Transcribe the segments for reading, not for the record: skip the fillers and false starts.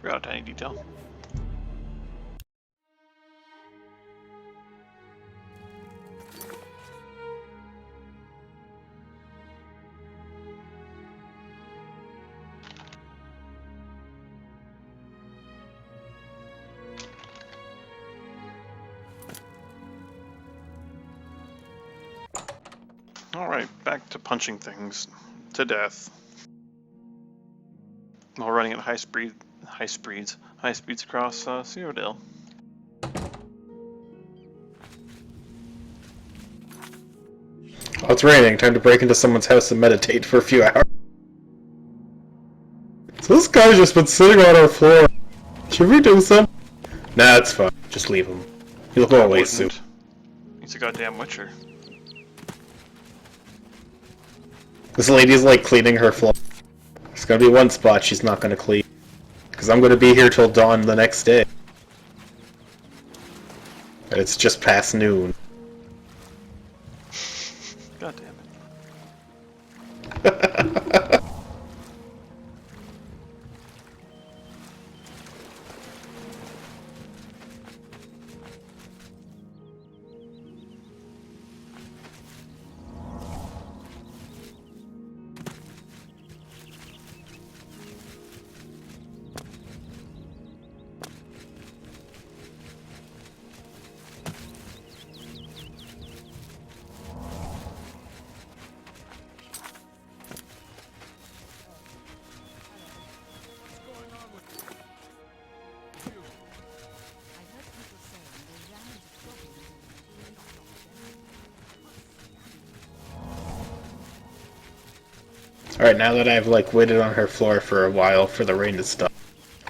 forgot a tiny detail. Alright, back to punching things to death. While running at high speeds across Cyrodiil. Oh, it's raining. Time to break into someone's house and meditate for a few hours. So this guy's just been sitting on our floor. Should we do something? Nah, it's fine. Just leave him. He'll go away soon. He's a goddamn witcher. This lady's like cleaning her floor. There's gonna be one spot she's not gonna clean. Because I'm gonna be here till dawn the next day. And it's just past noon. God damn it. Alright, now that I've like waited on her floor for a while for the rain to stop,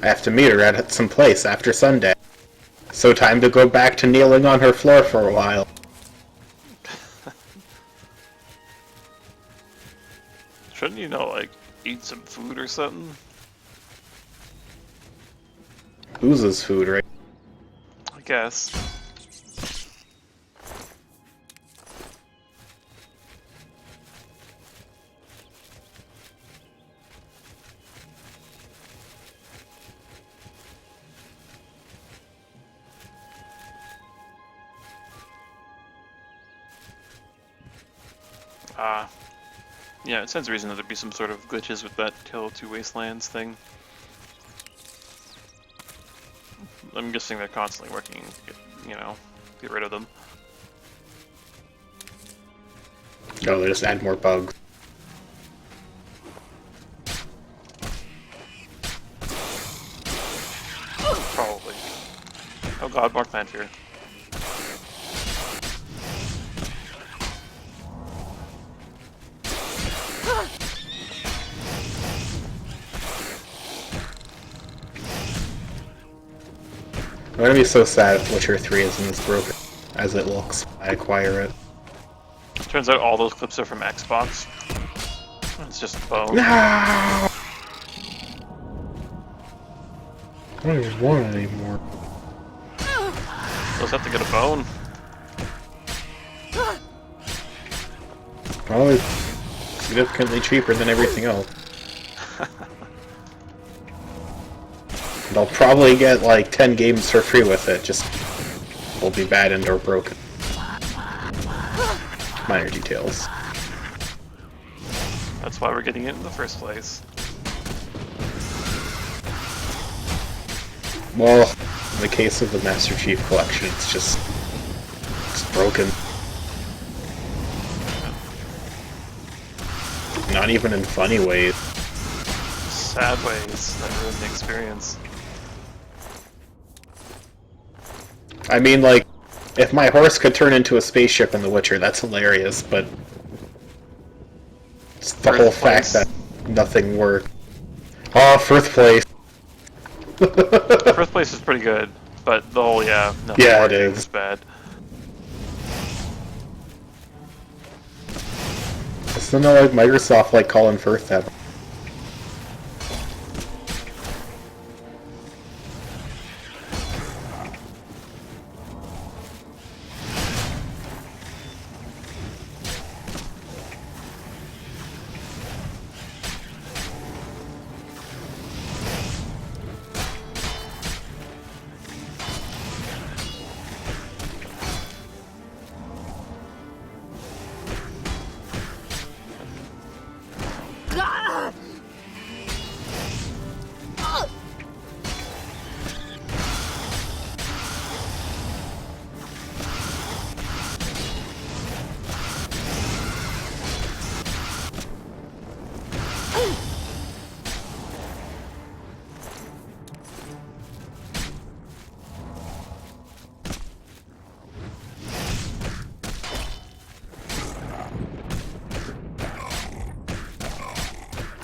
I have to meet her at some place after sundown. So time to go back to kneeling on her floor for a while. Shouldn't you know, like, eat some food or something? Ooze's food, right? I guess. Yeah, it stands reason that there'd be some sort of glitches with that Tale of Two Wastelands thing. I'm guessing they're constantly working, you know, get rid of them. No, they just add more bugs. Probably. Oh god, more plant fear. I'm gonna be so sad if Witcher 3 isn't as broken as it looks when I acquire it. Turns out all those clips are from Xbox. It's just a bone. No! I don't even want it anymore. Those have to get a bone. Probably significantly cheaper than everything else. And I'll probably get like 10 games for free with it, just will be bad and or broken. Minor details. That's why we're getting it in the first place. Well, in the case of the Master Chief Collection, it's broken. Not even in funny ways. Sad ways that ruin the experience. I mean, like, if my horse could turn into a spaceship in The Witcher, that's hilarious, but it's the whole fact that nothing worked. Oh, Firth Place. First place is pretty good, but the whole, nothing Yeah, it working is. is bad. I still know, like, Microsoft like calling Firth that.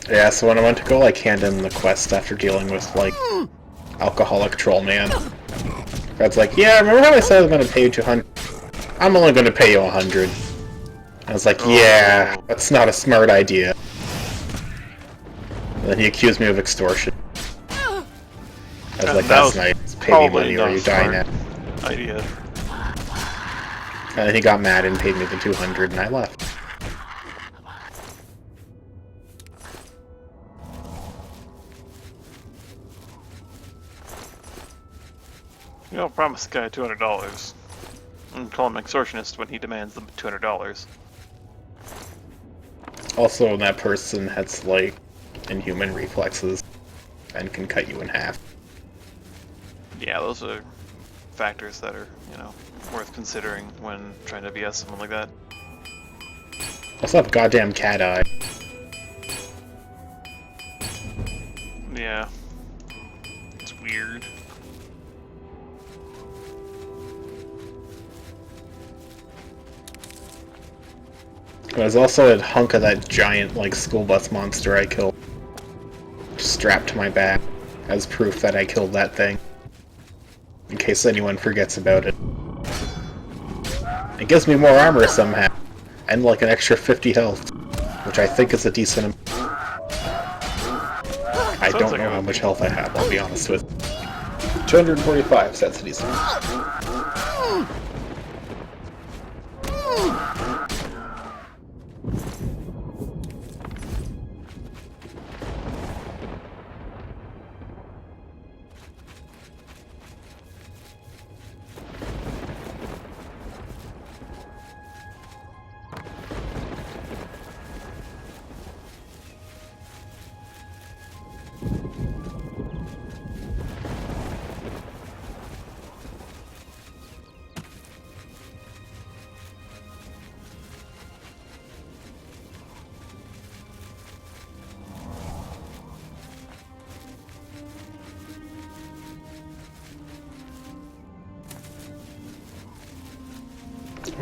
Yeah, so when I went to go like hand in the quest after dealing with like alcoholic troll man, God's like, yeah, remember how I said I was gonna pay you 200? I'm only gonna pay you 100. I was like, yeah, that's not a smart idea. And then he accused me of extortion. I was like, that's nice. Pay me money or you die now. Idea. And then he got mad and paid me the 200 and I left. You don't promise the guy $200. And call him extortionist when he demands the $200. Also, that person has, like, inhuman reflexes and can cut you in half. Yeah, those are factors that are, you know, worth considering when trying to BS someone like that. Also have goddamn cat eye. Yeah. It's weird. There's also a hunk of that giant, like, school bus monster I killed, strapped to my back, as proof that I killed that thing. In case anyone forgets about it. It gives me more armor somehow, and like an extra 50 health, which I think is a decent amount. I don't know how much health I have, I'll be honest with you. 245, so that's a decent amount.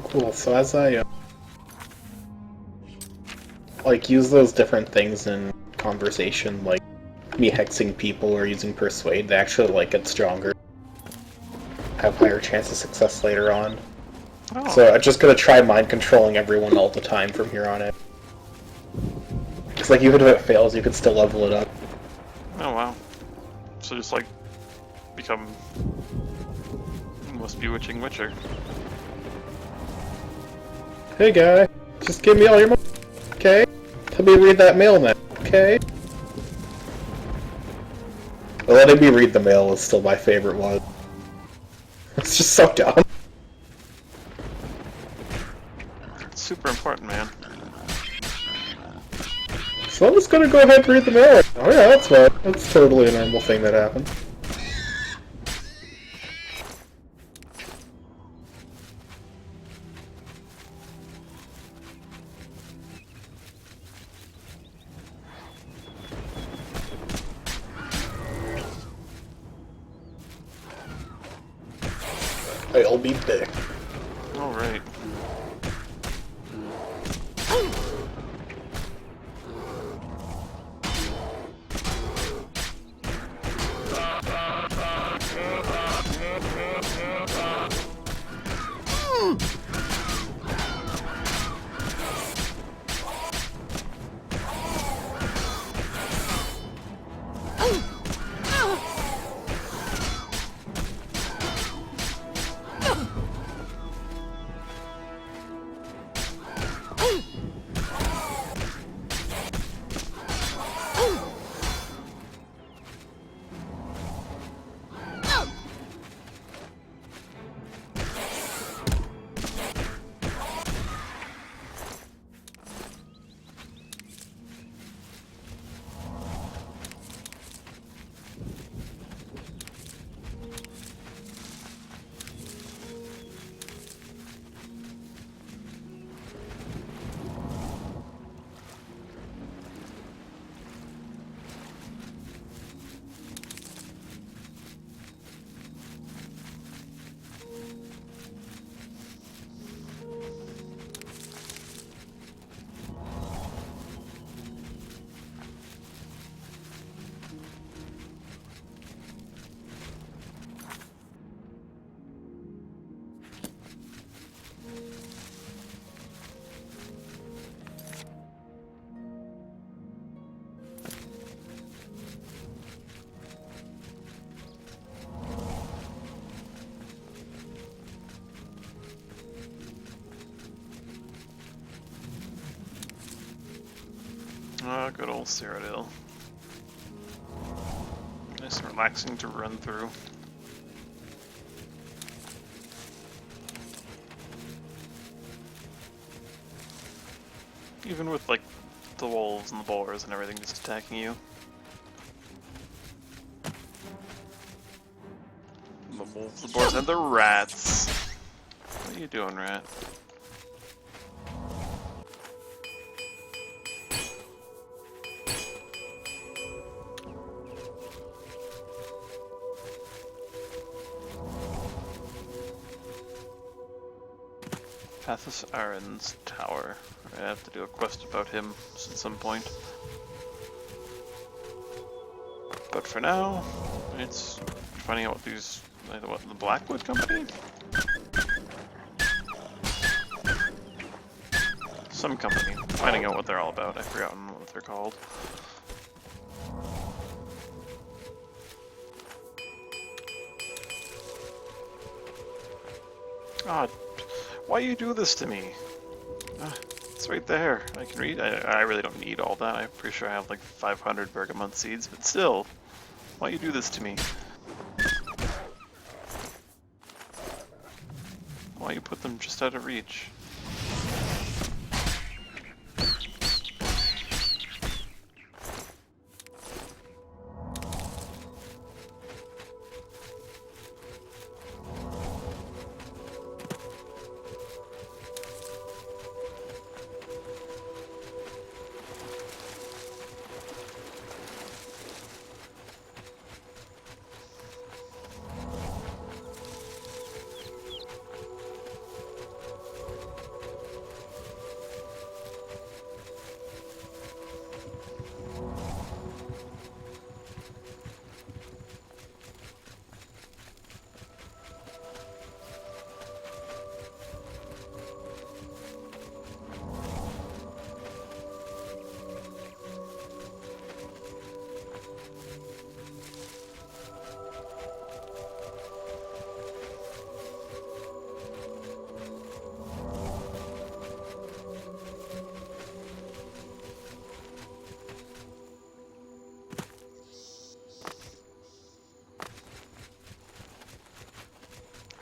Cool, so as I like use those different things in conversation, like me hexing people or using persuade, they actually like get stronger. Have higher chance of success later on. Oh. So I'm just gonna try mind controlling everyone all the time from here on out. Because like even if it fails, you can still level it up. Oh wow. So just like become most bewitching witcher. Hey guy, just give me all your money, okay? Let me read that mail now, okay? Letting me read the mail is still my favorite one. It's just so dumb. It's super important, man. So I'm just gonna go ahead and read the mail. Oh yeah, that's fine. That's totally a normal thing that happens. I'll be back. Alright. Oh, good old Cyrodiil. Nice and relaxing to run through. Even with, like, the wolves and the boars and everything just attacking you. The wolves, the boars, and the rats. What are you doing, rat? Pathos Aron's Tower. I have to do a quest about him at some point. But for now, it's finding out what these, what, the Blackwood Company? Some company. Finding out what they're all about. I've forgotten what they're called. God, why you do this to me? It's right there. I can read. I really don't need all that. I'm pretty sure I have like 500 bergamot seeds, but still, why you do this to me? Why you put them just out of reach?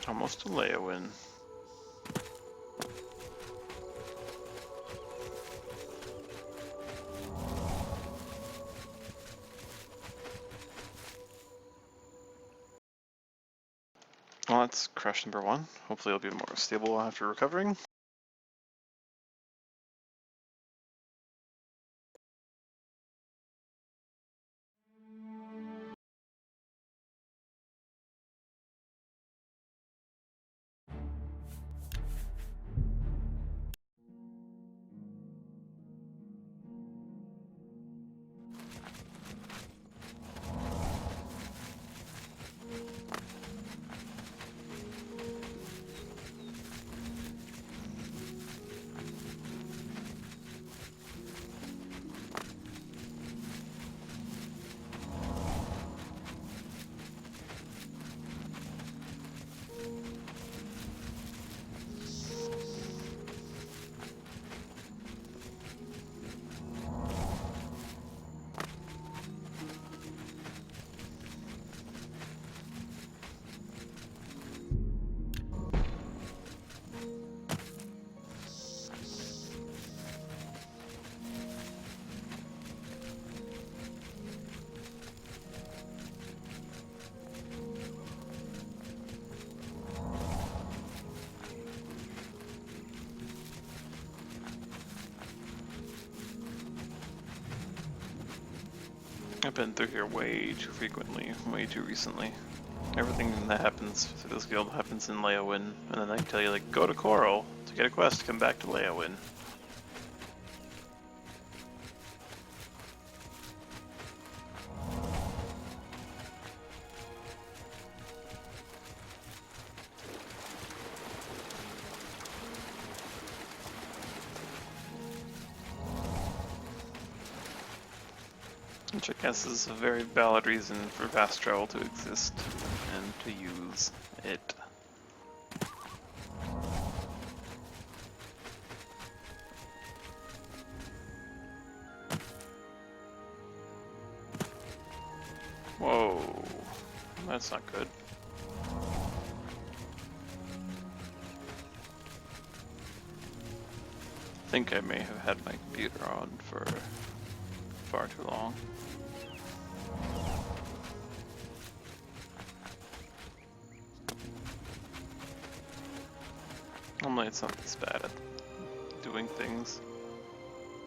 Almost a Leowin. Well, that's crush number 1. Hopefully it'll be more stable after recovering. I've been through here way too frequently, way too recently. Everything that happens through this guild happens in Leowin, and then they tell you, like, go to Coral to get a quest, come back to Leowin. Which I guess is a very valid reason for fast travel to exist and to use it. Whoa, that's not good. I think I may have had my computer on for far too long. Normally it's not this bad at doing things.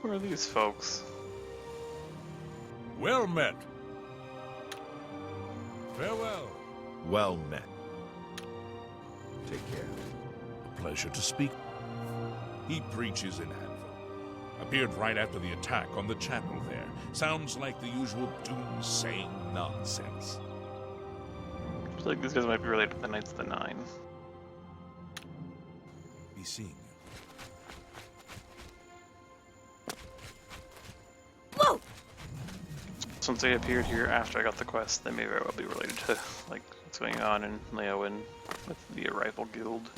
Who are these folks? Well met. Farewell. Well met. Take care. A pleasure to speak. He preaches in Anvil. Appeared right after the attack on the chapel there. Sounds like the usual doomsaying nonsense. I feel like these guys might be related to the Knights of the Nine. Be seeing you. Whoa! Since they appeared here after I got the quest, they may very well be related to like what's going on in Leowen with the Arrival Guild.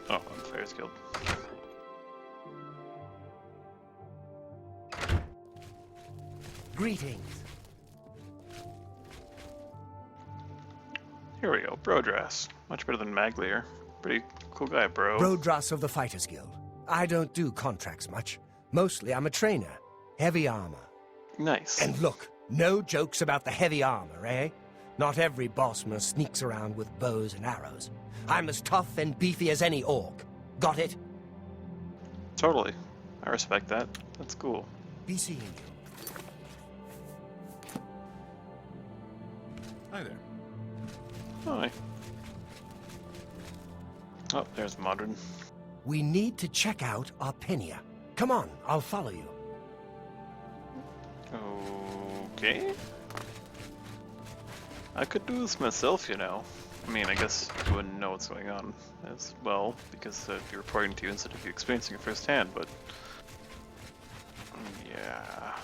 Oh, I'm Fairies Guild. Greetings. Here we go, Brodras. Much better than Maglier. Pretty cool guy, bro. Brodras of the Fighters Guild. I don't do contracts much. Mostly I'm a trainer. Heavy armor. Nice. And look, no jokes about the heavy armor, eh? Not every bossman sneaks around with bows and arrows. I'm as tough and beefy as any orc. Got it? Totally. I respect that. That's cool. Be seeing you. Hi there. Hi. Oh, there's Modern. We need to check out Arpenia. Come on, I'll follow you. Okay. I could do this myself, you know. I mean, I guess you wouldn't know what's going on as well, because I'd be reporting to you instead of you experiencing it firsthand, but... yeah...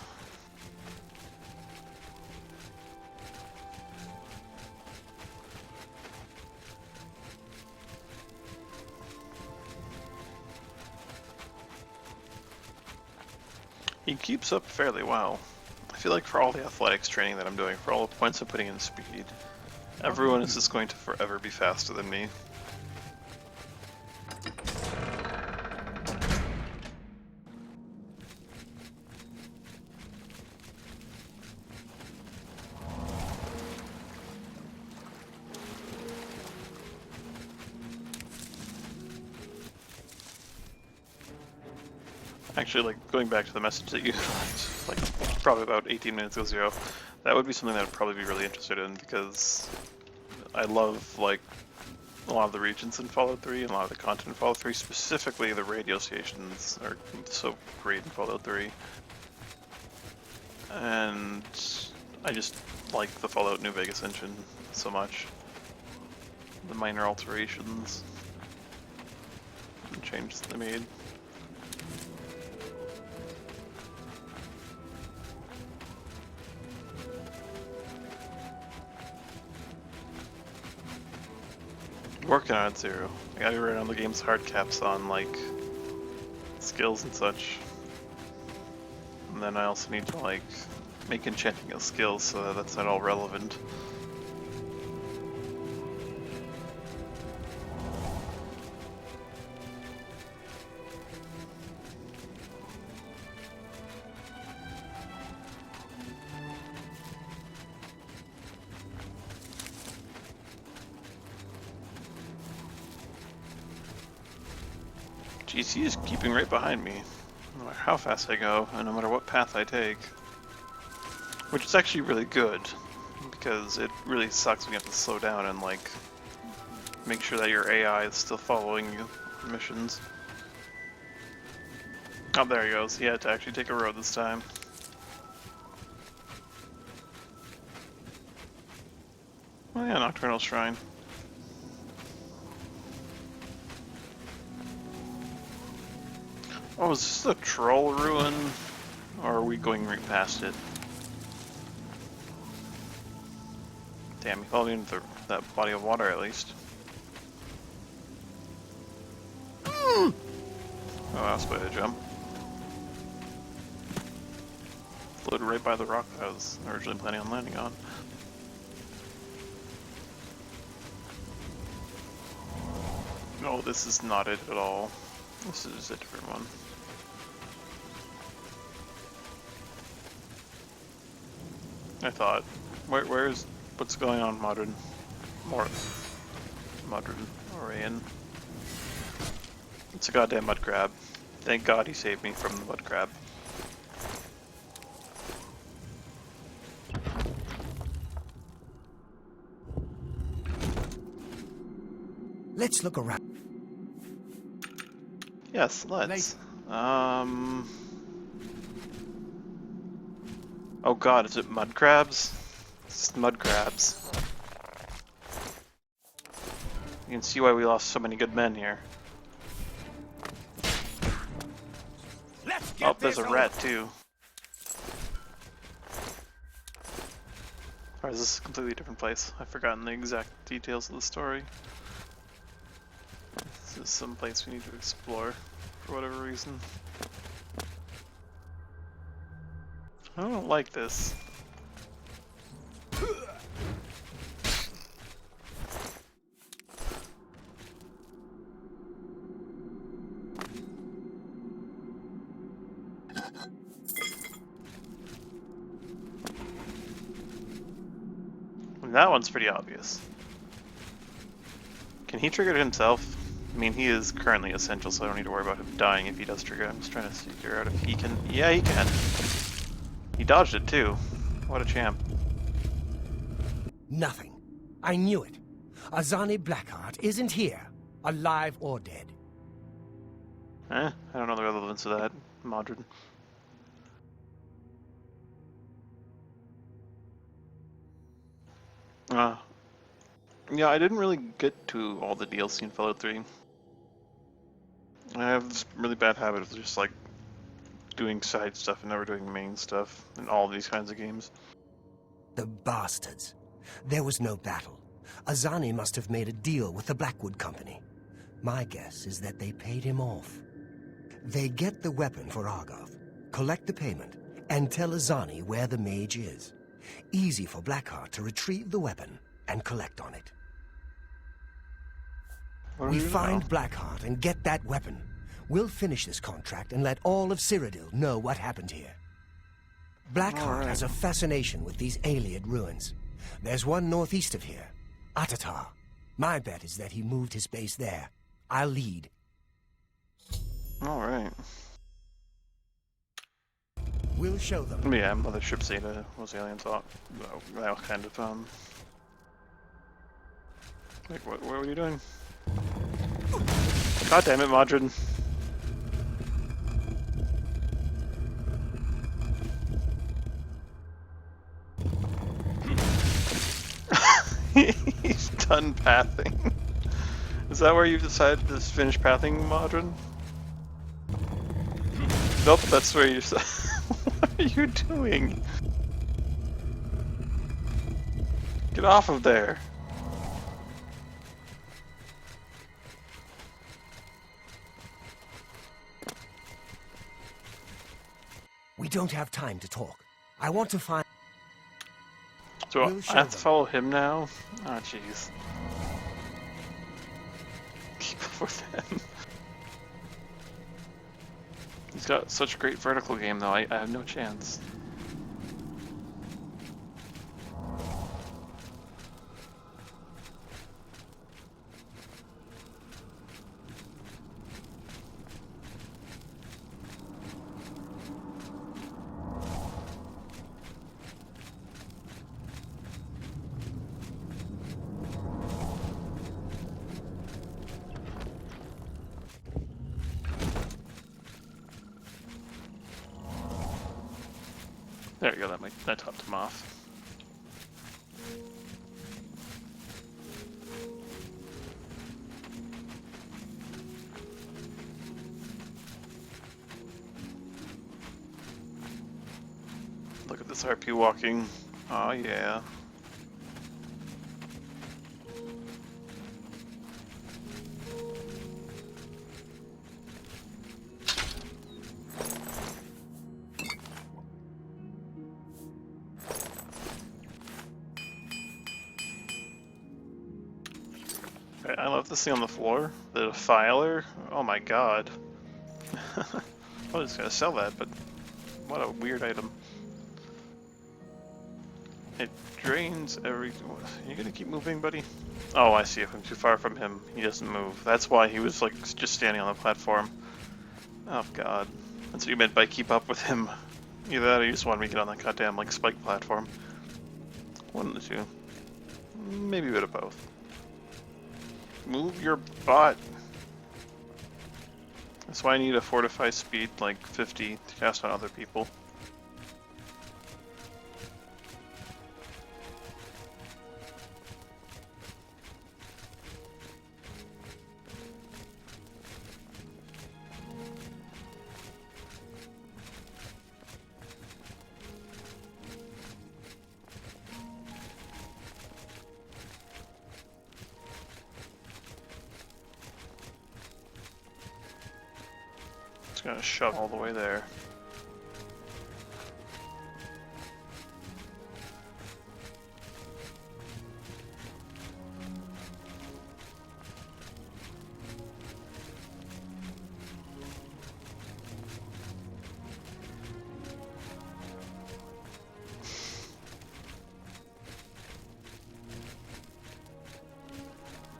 He keeps up fairly well. I feel like for all the athletics training that I'm doing, for all the points I'm putting in speed, everyone is just going to forever be faster than me. Actually, like, going back to the message that you left, like, probably about 18 minutes ago, that would be something that I'd probably be really interested in, because I love, like, a lot of the regions in Fallout 3 and a lot of the content in Fallout 3, specifically the radio stations are so great in Fallout 3. And I just like the Fallout New Vegas engine so much. The minor alterations and changes they made. Working on it, Zero. I gotta write on the game's hard caps on, like, skills and such. And then I also need to, like, make enchanting a skill so that that's not all relevant. Geez, he is keeping right behind me. No matter how fast I go, and no matter what path I take. Which is actually really good, because it really sucks when you have to slow down and, like, make sure that your AI is still following you missions. Oh, there he goes. He had to actually take a road this time. Oh yeah, Nocturnal Shrine. Oh, is this the troll ruin? Or are we going right past it? Damn, he followed me into that body of water at least. Oh, that's a way to jump. Floated right by the rock that I was originally planning on landing on. No, this is not it at all. This is a different one. I thought. Where's what's going on, modern Orion? It's a goddamn mud crab. Thank God he saved me from the mud crab. Let's look around. Yes, let's. Oh god, is it mud crabs? It's just mud crabs. You can see why we lost so many good men here. Oh, there's a rat too. Or is this a completely different place? I've forgotten the exact details of the story. This is some place we need to explore for whatever reason. I don't like this. And that one's pretty obvious. Can he trigger it himself? I mean, he is currently essential, so I don't need to worry about him dying if he does trigger it. I'm just trying to figure out if he can. Yeah, he can. He dodged it too. What a champ. Nothing. I knew it. Azani Blackheart isn't here, alive or dead. I don't know the relevance of that, Modern. Yeah, I didn't really get to all the DLC in Fallout 3. I have this really bad habit of just, like, doing side stuff and never doing main stuff in all these kinds of games. The bastards. There was no battle. Azani must have made a deal with the Blackwood Company. My guess is that they paid him off. They get the weapon for Argoth, collect the payment, and tell Azani where the mage is. Easy for Blackheart to retrieve the weapon and collect on it. We find Blackheart and get that weapon. We'll finish this contract and let all of Cyrodiil know what happened here. Blackheart has a fascination with these Ayleid ruins. There's one northeast of here, Atatar. My bet is that he moved his base there. I'll lead. Alright. We'll show them. Yeah, Mothership Zeta was the alien thought. That was kind of, Like, what were you doing? God damn it, Modron. He's done pathing. Is that where you've decided to finish pathing, Modron? Nope, that's where you. What are you doing? Get off of there. We don't have time to talk. I want to find... So I have to follow him now? Oh, jeez. Keep up with him. He's got such a great vertical game, though. I have no chance. There you go, that topped him off. Look at this RP walking. Oh yeah. I love this thing on the floor. The defiler. Oh my god. I was gonna sell that, but what a weird item. It drains every... Are you gonna keep moving, buddy? Oh, I see. If I'm too far from him, he doesn't move. That's why he was like just standing on the platform. Oh god. That's what you meant by keep up with him. Either that or you just wanted me to get on that goddamn like spike platform. One of the two. Maybe a bit of both. Move your butt. That's why I need a fortify speed like 50 to cast on other people. It's gonna shove all the way there.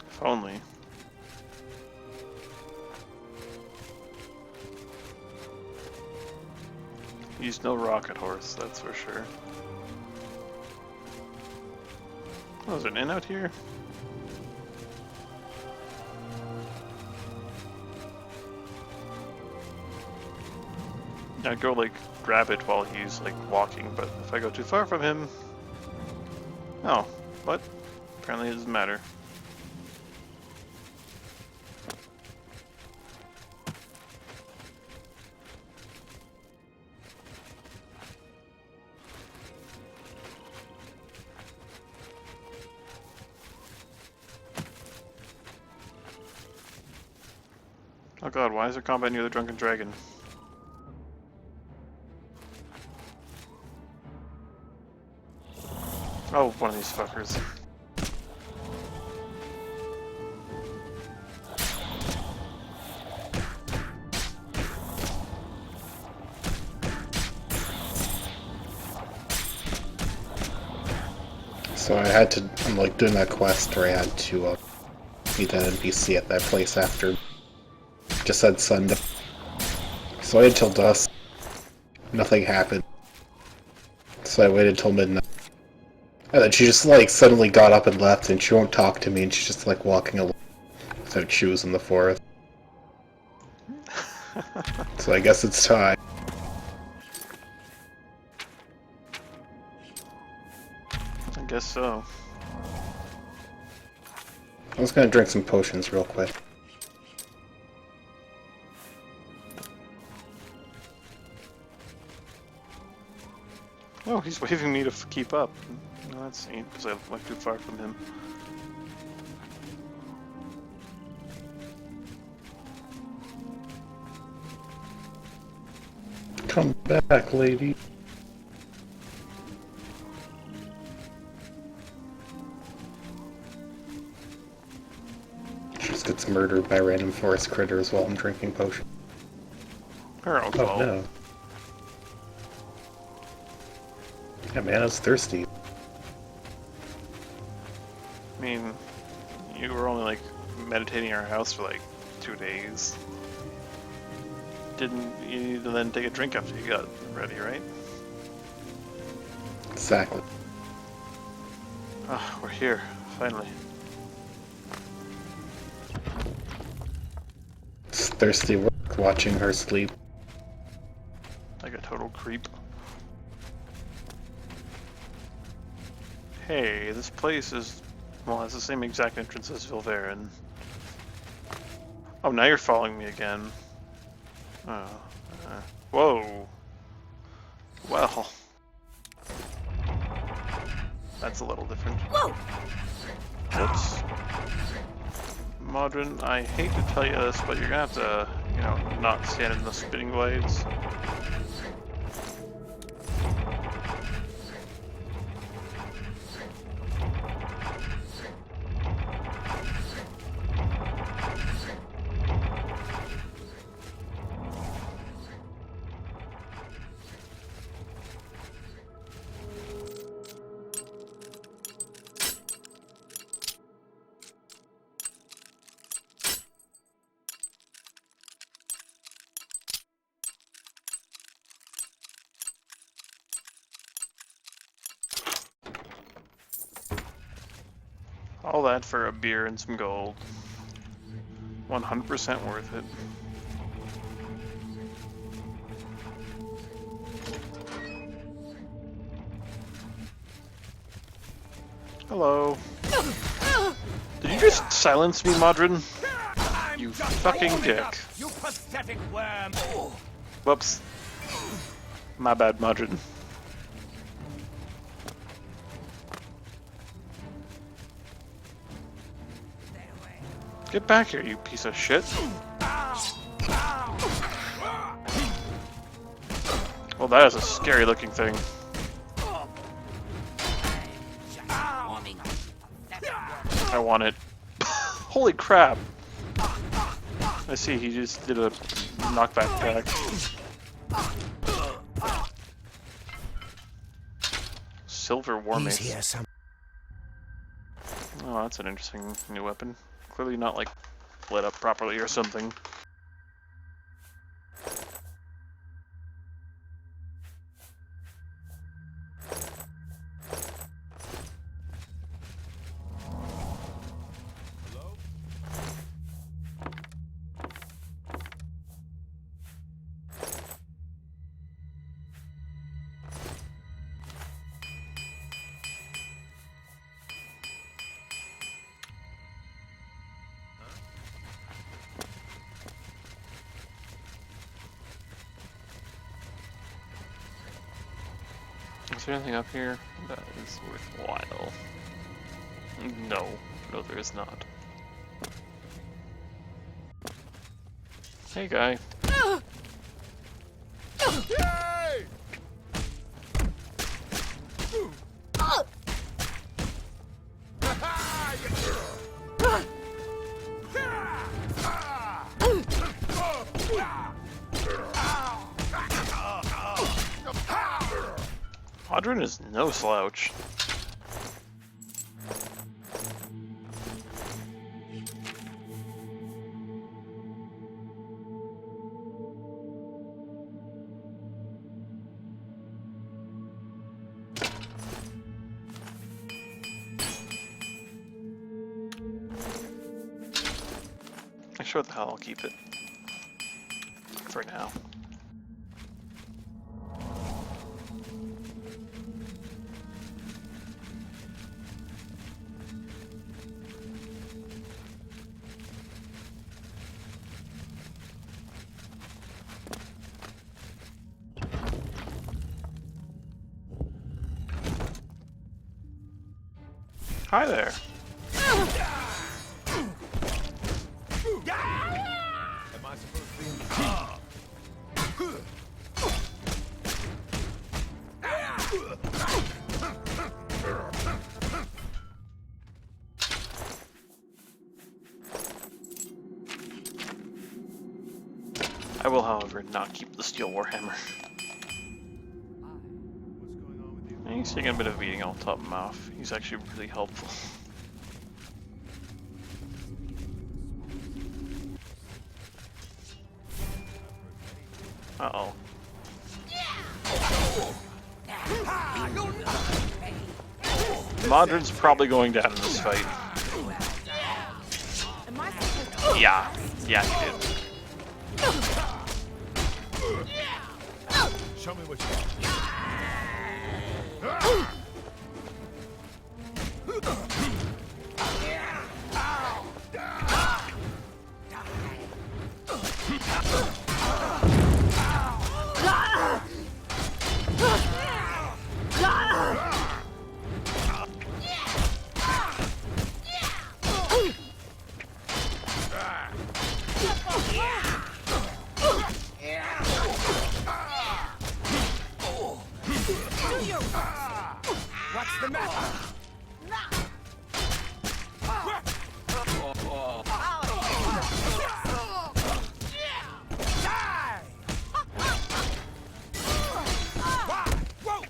If only. He's no rocket horse, that's for sure. Oh, is there an inn out here? I'd go like grab it while he's like walking, but if I go too far from him... Oh, what? Apparently it doesn't matter. Oh god, why is there combat near the Drunken Dragon? Oh, one of these fuckers. So I had to, I'm like doing that quest where I had to meet that NPC at that place after. Just said Sunday. So I waited till dusk. Nothing happened. So I waited till midnight. And then she just like suddenly got up and left and she won't talk to me and she's just like walking along without shoes in the forest. So I guess it's time. I guess so. I was gonna drink some potions real quick. Oh, he's waving me to keep up. No, that's neat, because I went too far from him. Come back, lady. She just gets murdered by random forest critters while I'm drinking potion. Her own Oh fault. no. Yeah, man, I was thirsty. I mean, you were only like meditating in our house for like 2 days. Didn't you need to then take a drink after you got ready, right? Exactly. Ah, we're here, finally. It's thirsty work watching her sleep. Like a total creep. Hey, this place is, well, has the same exact entrance as Vilverin. Oh, now you're following me again. Oh, whoa. Well, that's a little different. Whoa! Whoops. Modern, I hate to tell you this, but you're gonna have to, you know, not stand in the spinning blades. All that for a beer and some gold. 100% worth it. Hello. Did you just silence me, Modron? You fucking dick. You pathetic worm! Whoops. My bad, Modron. Get back here, you piece of shit. Well, that is a scary looking thing. I want it. Holy crap! I see he just did a knockback attack. Silver War He's Mace. here some. Oh, that's an interesting new weapon. Clearly not, like, lit up properly or something. Is there anything up here that is worthwhile? No. No, there is not. Hey, guy. Modron is no slouch. I'm sure the hell I'll keep it. For now. Hi there. Am I supposed to be in I will, however, not keep the steel warhammer. He's taking a bit of beating, I'll top him off. He's actually really helpful. Uh-oh. Modron's probably going down in this fight. Yeah. Yeah, he did. Show me what you got. you! What's the matter? Die! Whoa!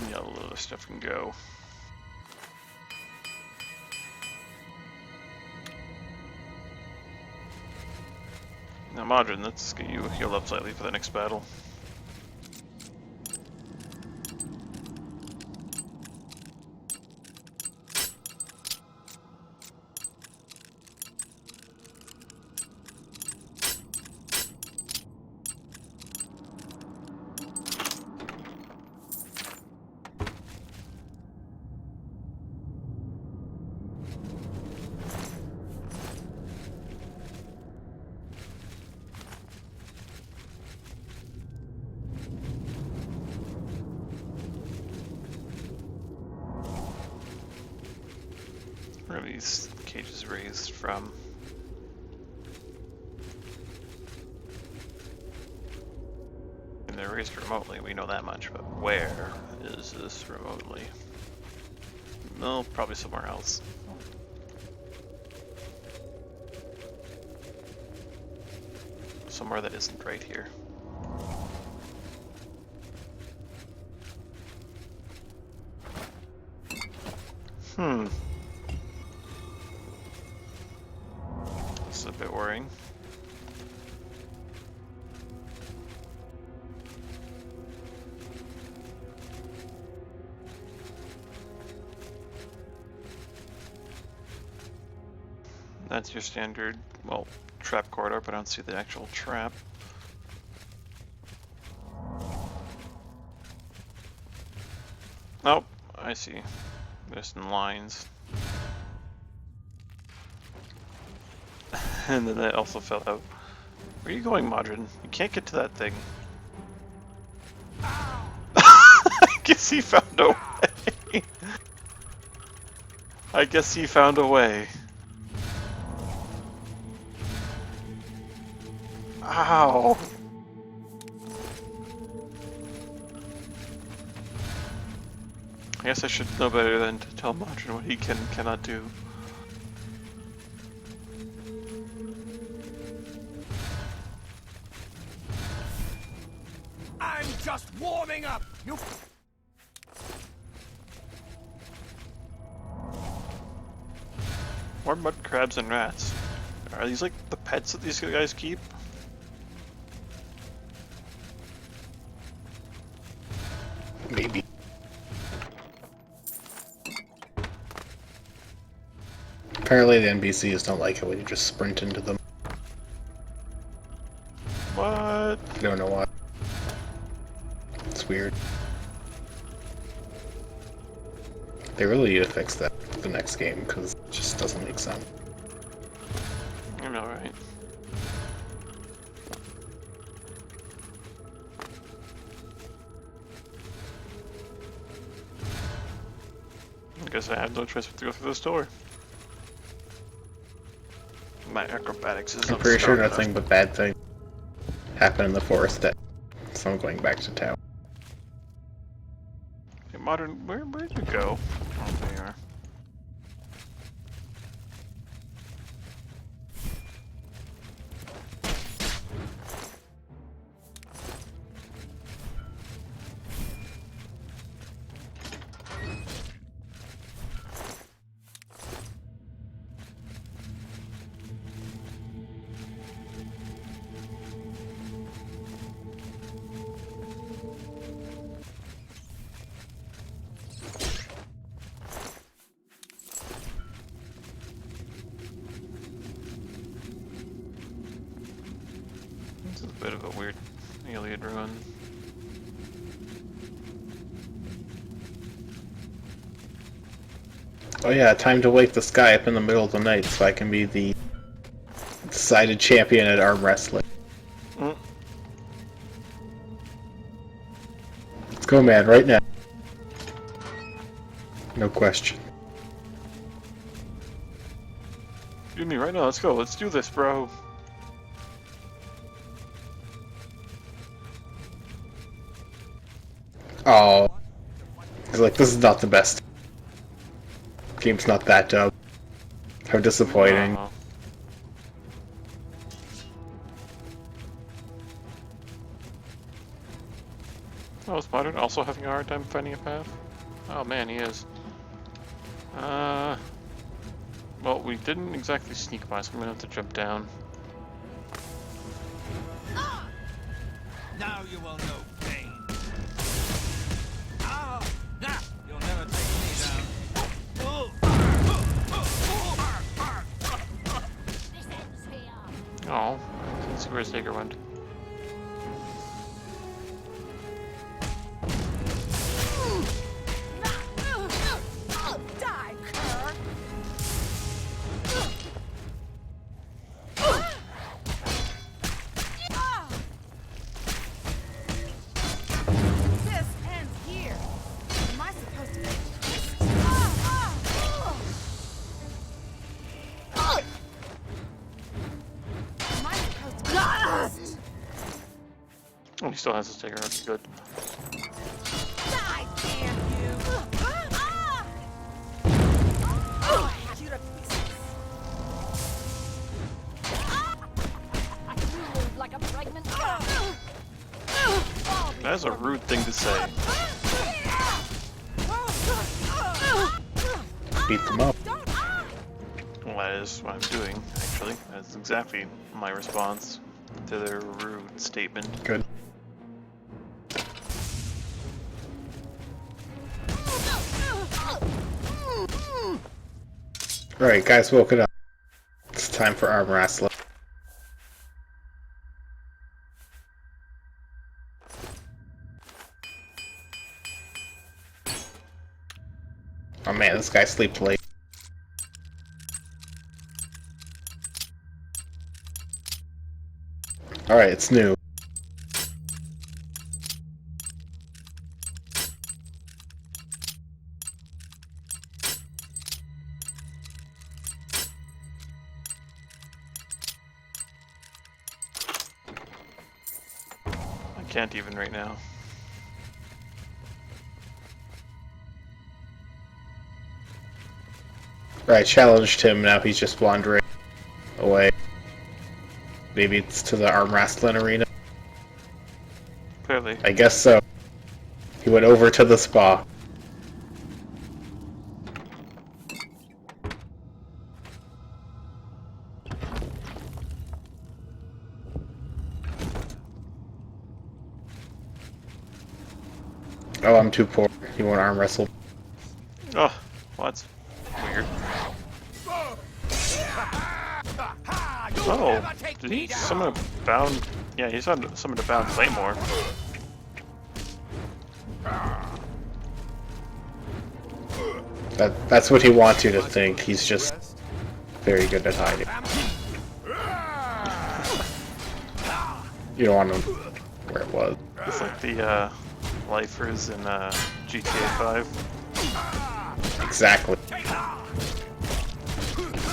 Yeah, a little stuff can go. Now, Modern, let's get you healed up slightly for the next battle. Where are these cages raised from? And they're raised remotely, we know that much, but where is this remotely? No, probably somewhere else. Somewhere that isn't right here. This is a bit worrying. That's your standard, well, trap corridor, but I don't see the actual trap. Oh, I see. There's some lines. And then it also fell out. Where are you going, Modern? You can't get to that thing. I guess he found a way. I guess he found a way. Ow! I guess I should know better than to tell Modern what he can and cannot do. I'm just warming up! You... More mud crabs and rats. Are these like the pets that these guys keep? Maybe. Apparently the NPCs don't like it when you just sprint into them. What? I don't know why. It's weird. They really need to fix that for the next game, because it just doesn't make sense. I know, right? I guess I have no choice but to go through this door. My acrobatics is I'm not pretty sure strong nothing enough. but bad things happen in the forest that, so I'm going back to town. Hey, Modern, where'd you go? Oh, there you are. bit of a weird Iliad ruin. Oh yeah, time to wake this guy up in the middle of the night so I can be the decided champion at arm wrestling. Mm. Let's go, man, right now. No question. You me right now, let's go, let's do this, bro. Oh. He's like, this is not the best. Game's not that dope. How disappointing. Oh. Oh, is Modern also having a hard time finding a path? Oh man, he is. Well, we didn't exactly sneak by, so I'm gonna have to jump down. Now you will know pain. Ah! Nah! You'll never take me down. This ends here. Oh, let's see where Sager went. Die, cur! This ends here. Am I supposed to be? Am I supposed to be? Oh, he still has a Sager, that's good. Die, damn you! I have you to pieces. You move like a pregnant cow. That is a rude thing to say. Beat them up. Well, that is what I'm doing, actually. That's exactly my response to their rude statement. Good. Alright, guys, woke it up. It's time for arm wrestling. Oh man, this guy sleeps late. Alright, it's new. I can't even right now. I challenged him, now he's just wandering away. Maybe it's to the arm wrestling arena? Clearly. I guess so. He went over to the spa. Oh, I'm too poor. He won't arm wrestle. Oh, well, that's weird. Oh, did he summon a bound? Yeah, he summoned a bound Claymore. That's what he wants you to think. He's just very good at hiding. You don't want to know where it was. It's like the lifers in GTA 5. Exactly.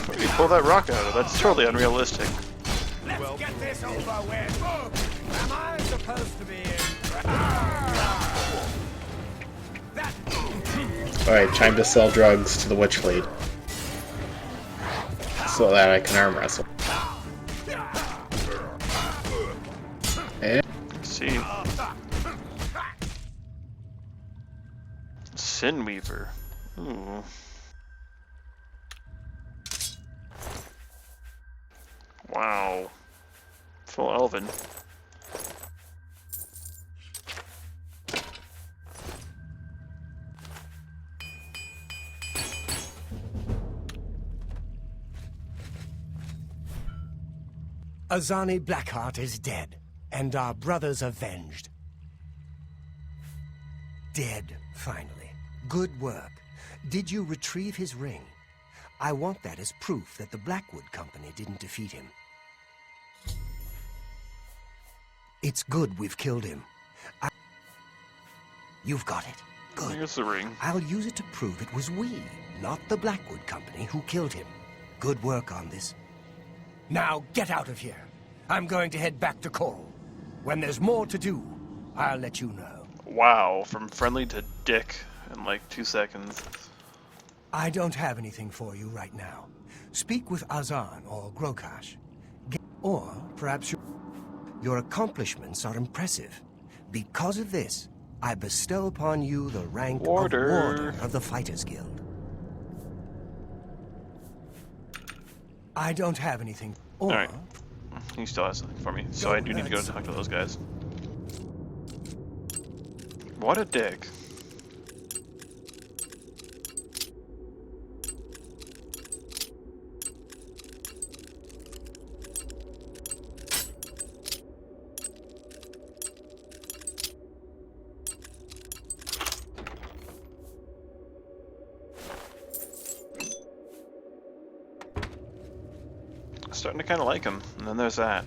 Where did he pull that rock out of? That's totally unrealistic. Let's get this over with. Am I supposed to be in? That. Alright, time to sell drugs to the witch lady. So that I can arm wrestle. And Let's see. Sinweaver. Ooh. Wow. Full Elven. Azani Blackheart is dead, and our brothers avenged. Dead, finally. Good work. Did you retrieve his ring? I want that as proof that the Blackwood Company didn't defeat him. It's good we've killed him. You've got it. Good. Here's the ring. I'll use it to prove it was we, not the Blackwood Company, who killed him. Good work on this. Now get out of here. I'm going to head back to Coral. When there's more to do, I'll let you know. Wow, from friendly to dick in like 2 seconds. I don't have anything for you right now. Speak with Azan or Grokash. Or perhaps your accomplishments are impressive. Because of this, I bestow upon you the rank of Warder of the Fighters Guild. I don't have anything. Or Alright. He still has something for me, so I do need to go talk to those guys. What a dick. Starting to kind of like him, and then there's that.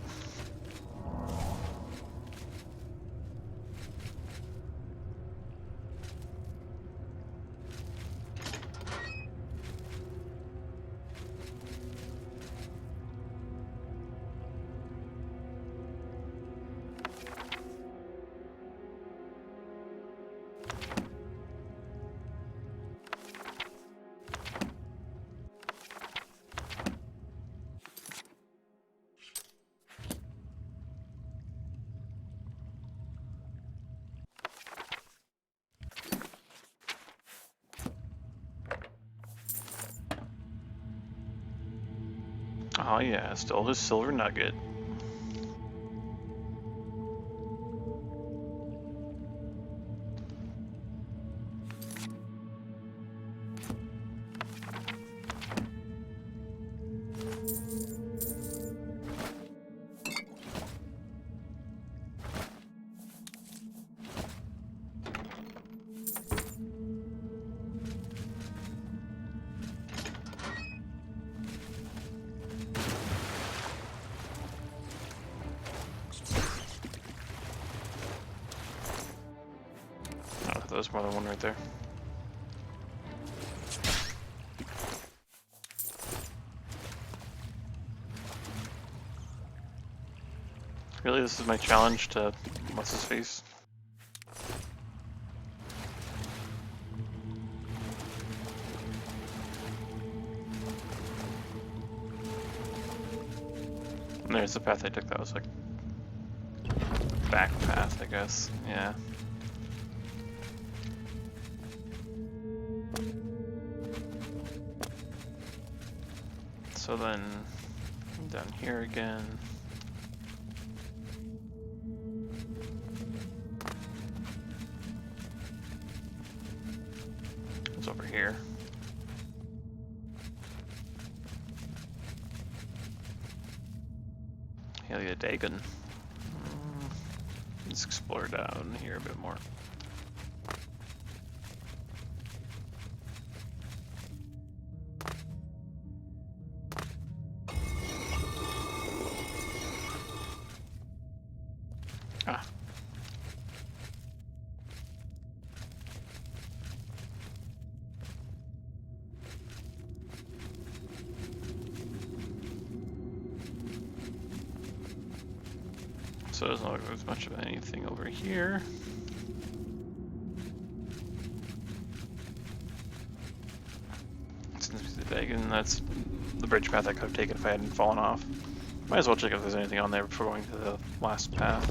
Oh yeah, stole his silver nugget. Oh, there's more than one right there. Really, this is my challenge to what's his face? And there's the path I took. That was like back path, I guess. Yeah. So then down here again. It's over here. Helia Dagon. Let's explore down here a bit more. Ah. So it doesn't look like there's much of anything over here. Since the Dagon, that's the bridge path I could have taken if I hadn't fallen off. Might as well check if there's anything on there before going to the last path.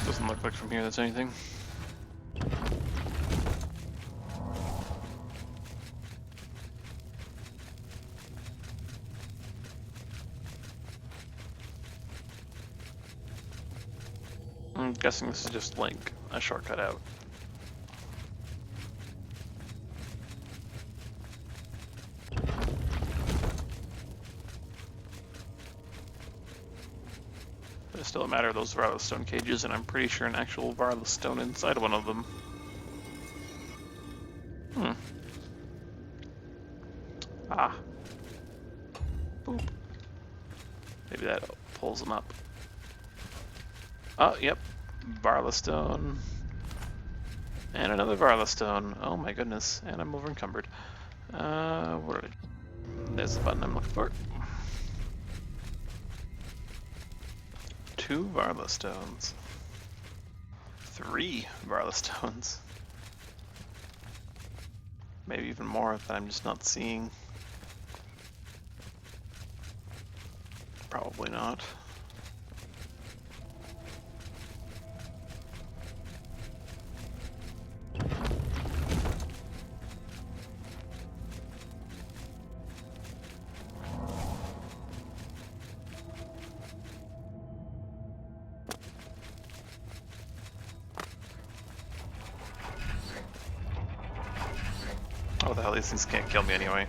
Doesn't look like from here there's anything. I'm guessing this is just like a shortcut out. There's still a matter of those Varla stone cages, and I'm pretty sure an actual Varla stone inside one of them. Hmm. Ah. Boop. Maybe that pulls them up. Oh, yep. Varla stone. And another Varla stone. Oh my goodness. And I'm over encumbered. Where did... There's the button I'm looking for. 2 Varla stones. 3 Varla stones. Maybe even more that I'm just not seeing. Probably not. Oh, the hell, these things can't kill me anyway.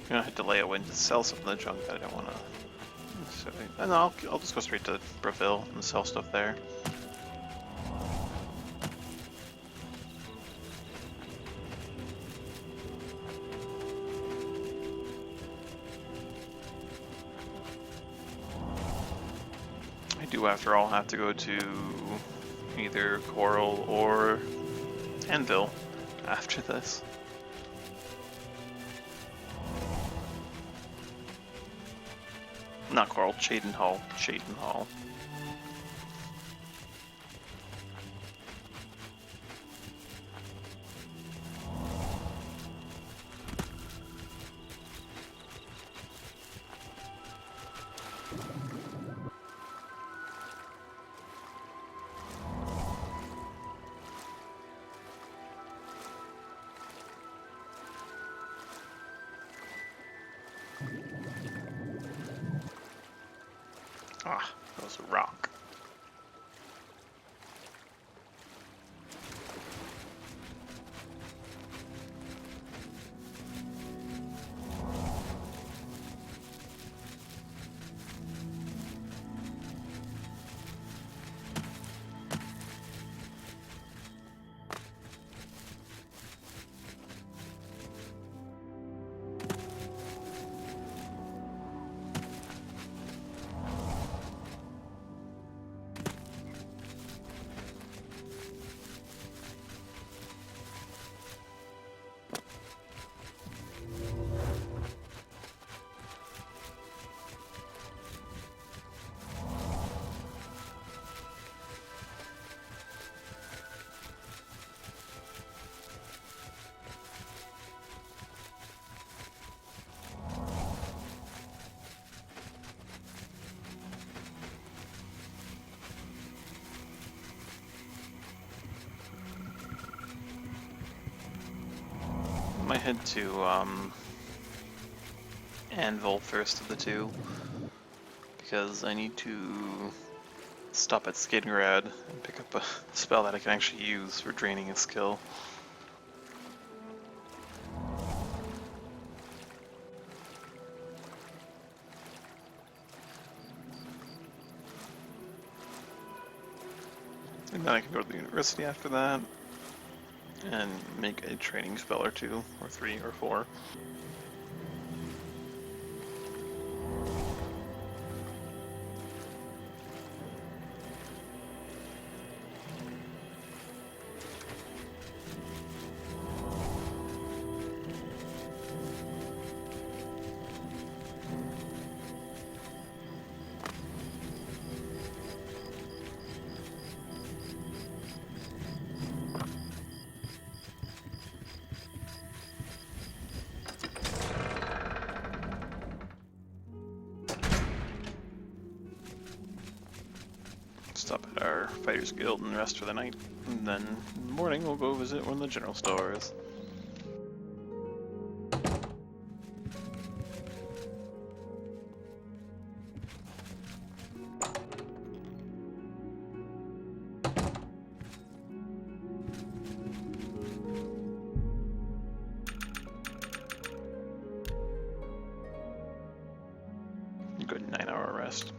I'm gonna have to lay a win to sell some of the junk that I don't want to. So, no, I'll just go straight to Breville and sell stuff there. I do, after all, have to go to either Coral or Anvil after this. Not Coral, Cheydinhal. Cheydinhal. Ah, that was a rock. I might head to Anvil first of the two, because I need to stop at Skadengrad and pick up a spell that I can actually use for draining a skill. And then I can go to the university after that and make a training spell or 2, or 3, or 4. stop at our Fighters Guild and rest for the night. And then in the morning we'll go visit one of the general stores. Good 9-hour rest.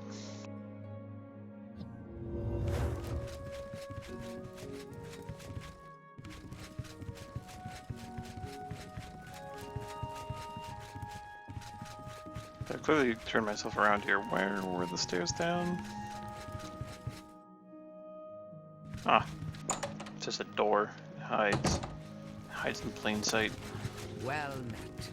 I clearly turned myself around here. Where were the stairs down? Ah, it's just a door. It hides in plain sight. Well met.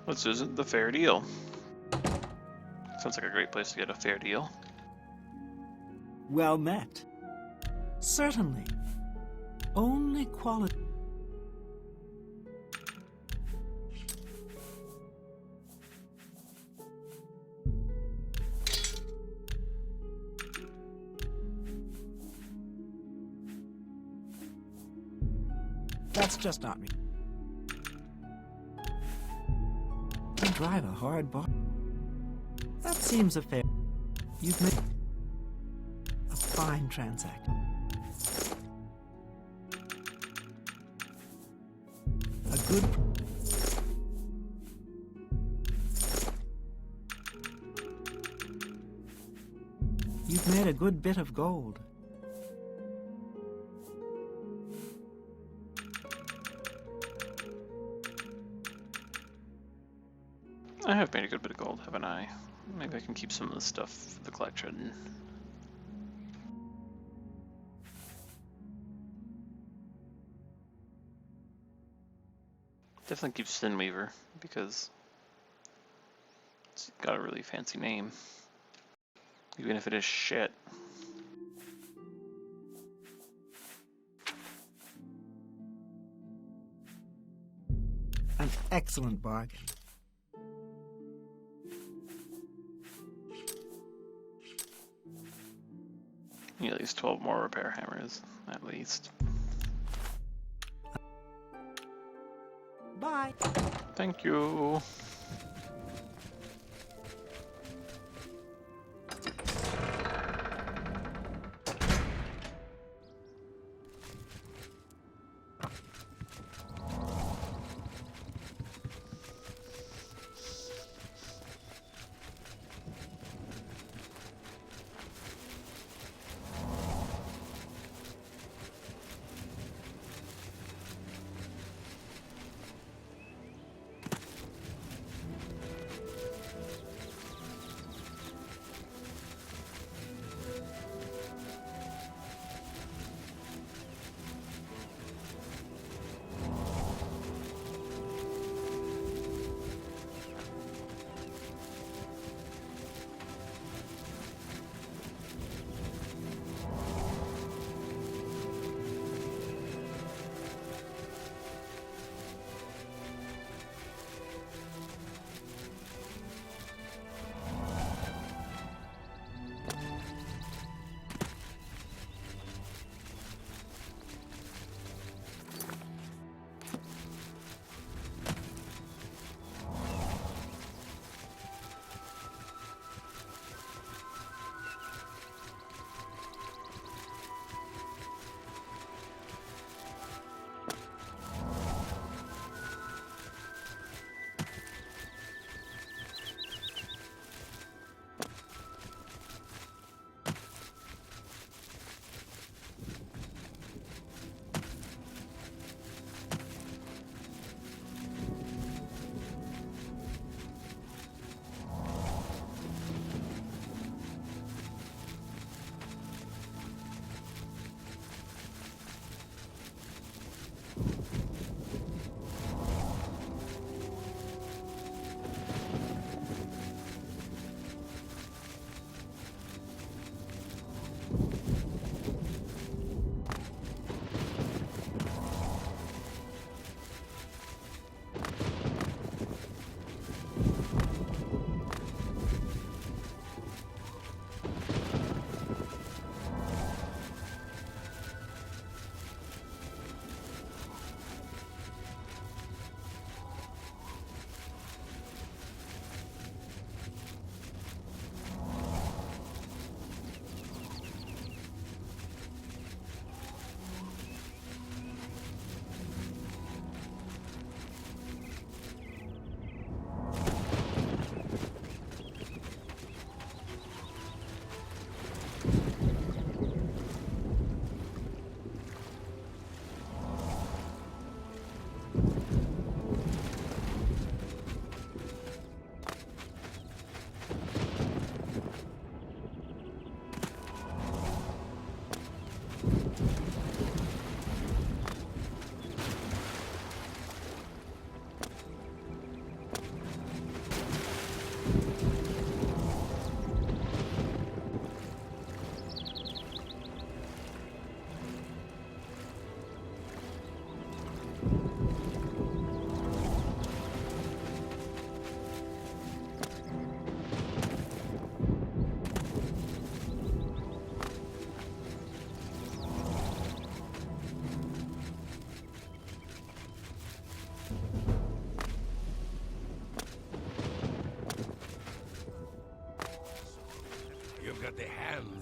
Let's visit the fair deal. Sounds like a great place to get a fair deal. Well met. Certainly. Only quality. That's just not me. You drive a hard bar. That seems a fair. You've made a fine transaction. A good. You've made a good bit of gold. I have made a good bit of gold, haven't I? Maybe I can keep some of the stuff for the collection. Definitely keep Sinweaver, because it's got a really fancy name. Even if it is shit. An excellent bargain. Need at least 12 more repair hammers, at least. Bye. Thank you.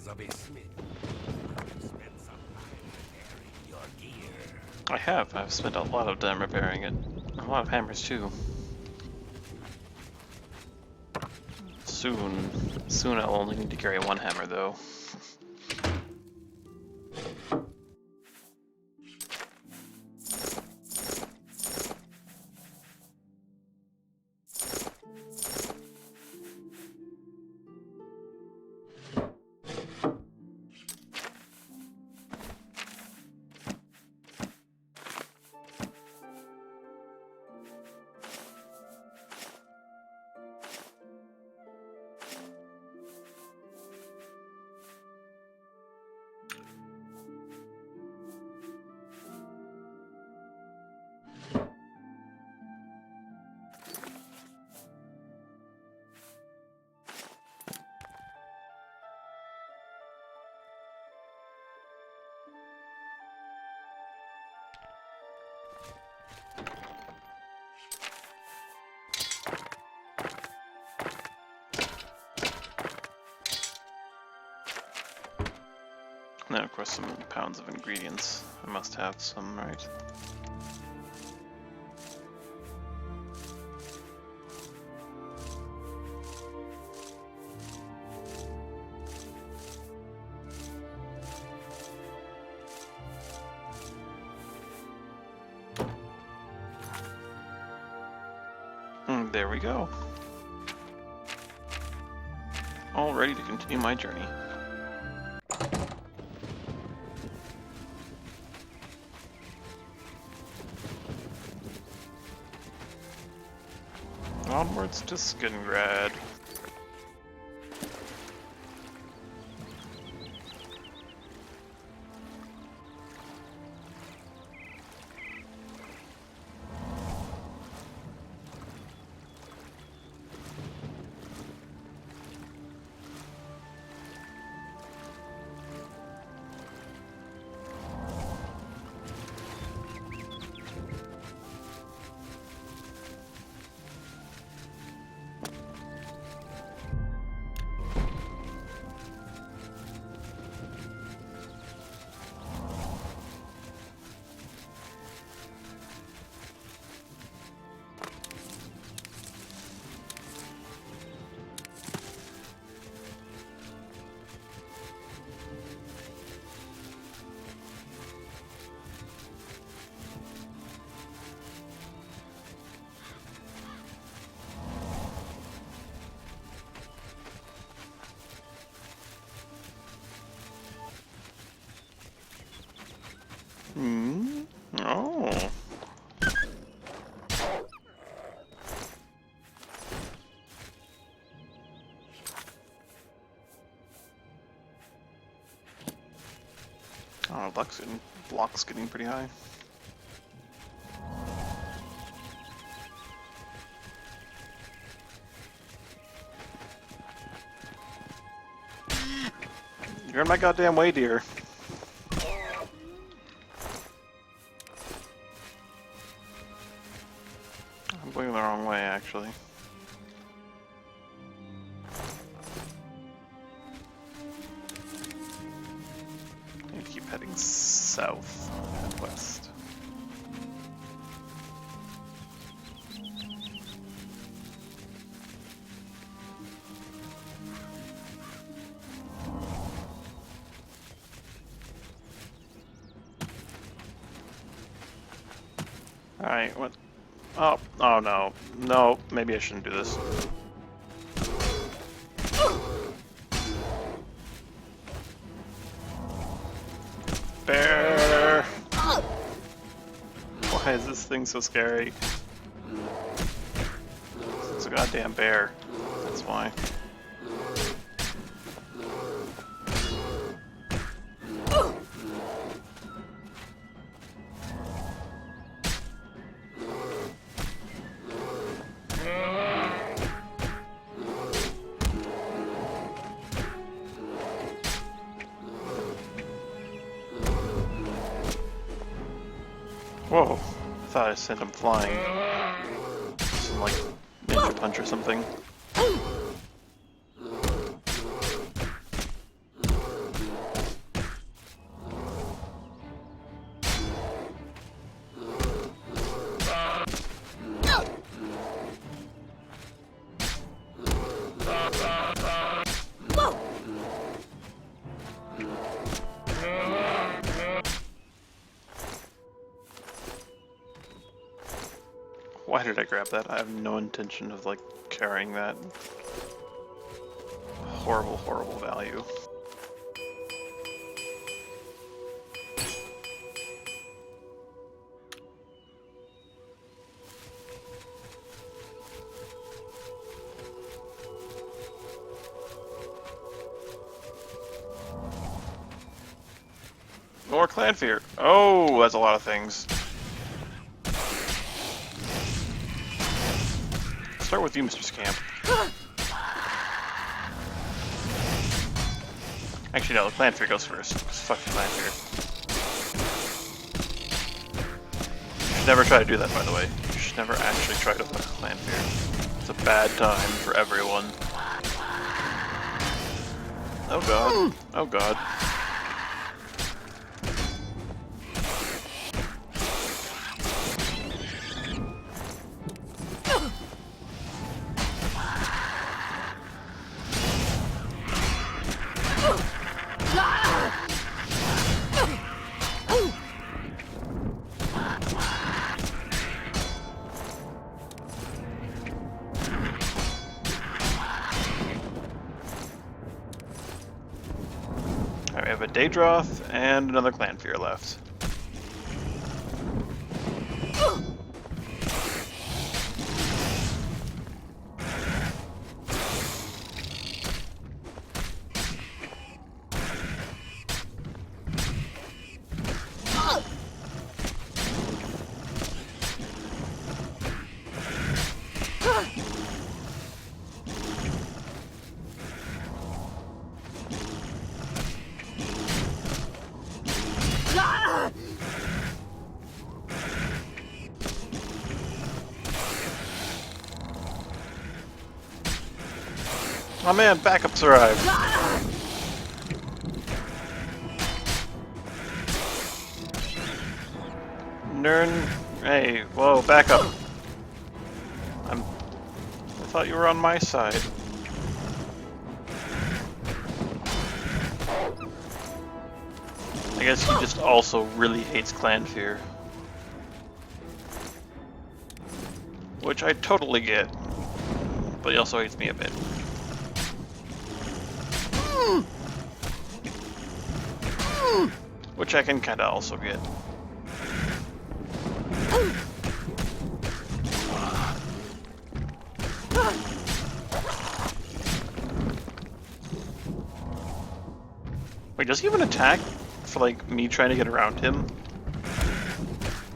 tales of a smith. Spend some time repairing your gear. I have. I've spent a lot of time repairing it. A lot of hammers too. Soon I'll only need to carry one hammer though. And then of course some pounds of ingredients. I must have some, right? And there we go. All ready to continue my journey. Onwards to Skingrad. Hmm? Oh. Oh, block's getting pretty high. You're in my goddamn way, dear. I'm going the wrong way, actually. I need to keep heading south and west. Alright, what? Oh no. No, maybe I shouldn't do this. Bear! Why is this thing so scary? It's a goddamn bear. That's why. Whoa, I thought I sent him flying. Some like ninja punch or something. Why did I grab that? I have no intention of, like, carrying that. Horrible, horrible value. More clan fear. Oh, that's a lot of things. Start with you, Mr. Scamp. Actually, no, the clan fear goes first. Fuck the clan fear. You should never try to do that, by the way. You should never actually try to fuck clan fear. It's a bad time for everyone. Oh god. Oh god. Alright, we have a Daedroth and another clan fear left. Oh man, backups arrived! Nern... Hey, whoa, back up! I thought you were on my side. I guess he just also really hates clan fear. Which I totally get. But he also hates me a bit. Which I can kinda also get. Wait, does he even attack for like me trying to get around him?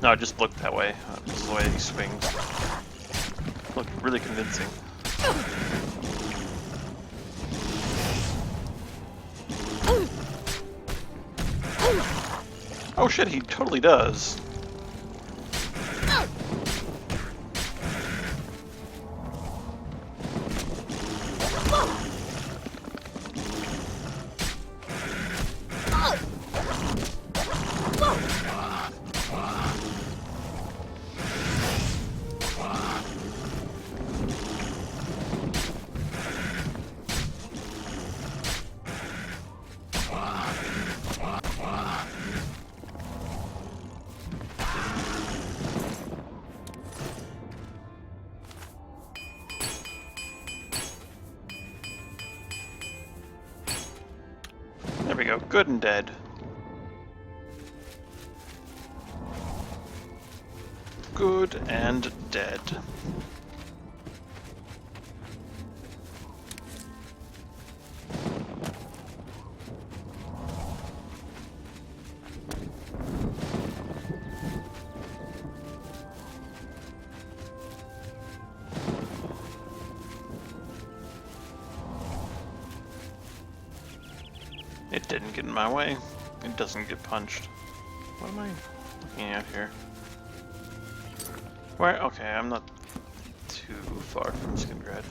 No, it just looked that way. Just the way he swings. Looked really convincing. Oh shit, he totally does. There we go, good and dead. Good and dead. It didn't get in my way. It doesn't get punched. What am I looking at here? Where? Okay, I'm not too far from Skingrad.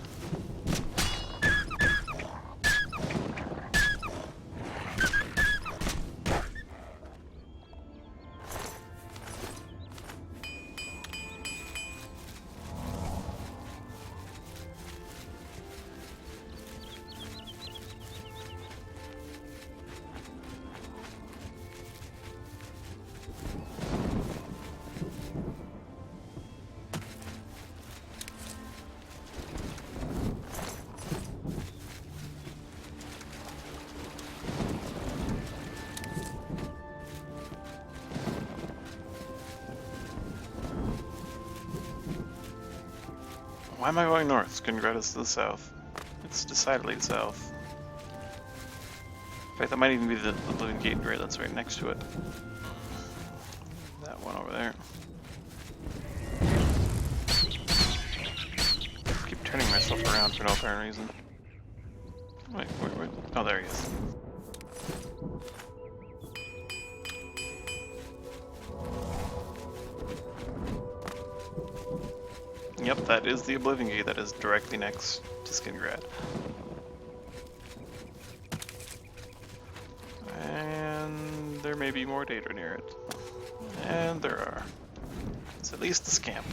Why am I going north? Skingrad is to the south. It's decidedly south. In fact, that might even be the Oblivion Gate right that's right next to it. That one over there. I keep turning myself around for no apparent reason. Wait. Oh, there he is. Yep, that is the Oblivion Gate that is directly next to Skingrad. And there may be more data near it. And there are. It's at least a scamp.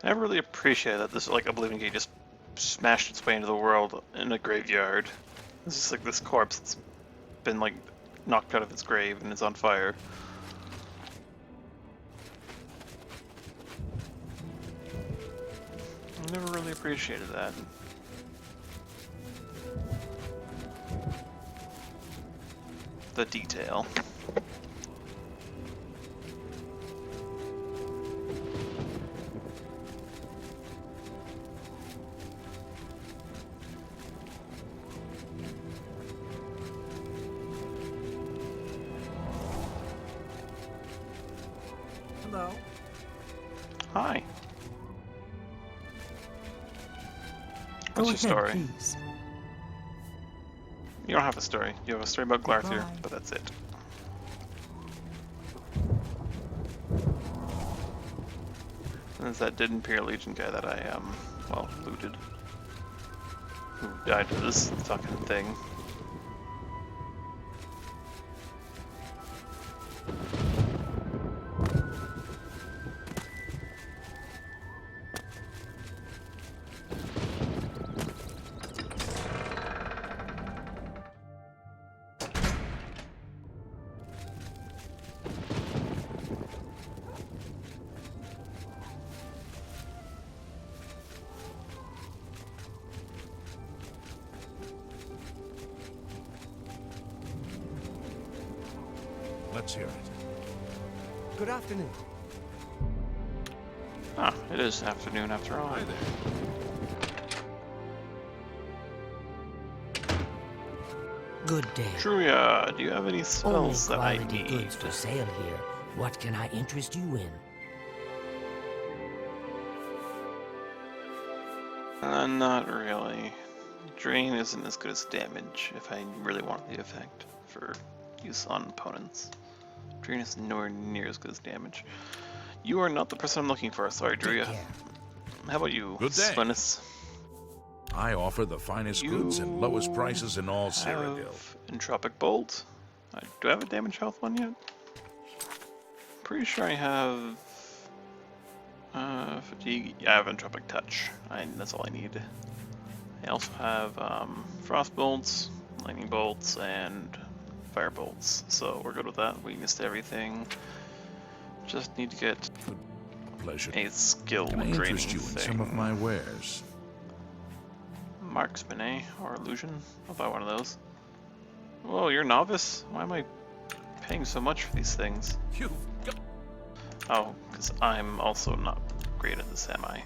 I never really appreciated that this like Oblivion Gate just smashed its way into the world in a graveyard. It's just like this corpse that's been like knocked out of its grave and it's on fire. I never really appreciated that. The detail. Hello. Hi. Go What's your ahead, story? please. You don't have a story. You have a story about Glarthier, Goodbye. but that's it. And there's that dead Imperial Legion guy that I, well, looted. Who died to this fucking thing. Let's hear it. Good afternoon. Ah, it is afternoon after all. Hi there. Good day. Truya, do you have any Only spells that I quality need? goods for sale here. What can I interest you in? Not really. Drain isn't as good as damage if I really want the effect for use on opponents. Drain is nowhere near as good as damage. You are not the person I'm looking for, sorry, Take Druya. care. How about you, Good day. Splinus? I offer the finest goods and lowest prices in all Cyrodiil. Have Entropic Bolt. Do I have a damage health one yet? Pretty sure I have fatigue. Yeah, I have Entropic Touch. That's all I need. I also have Frost Bolts, Lightning Bolts, and Fire Bolts. So we're good with that. Weakness to everything. Just need to get Pleasure. a skill Can I training interest you in thing. some of my wares? Marksman, eh? Or Illusion? I'll buy one of those. Whoa, you're a novice? Why am I paying so much for these things? You've got... Oh, because I'm also not great at this, am I?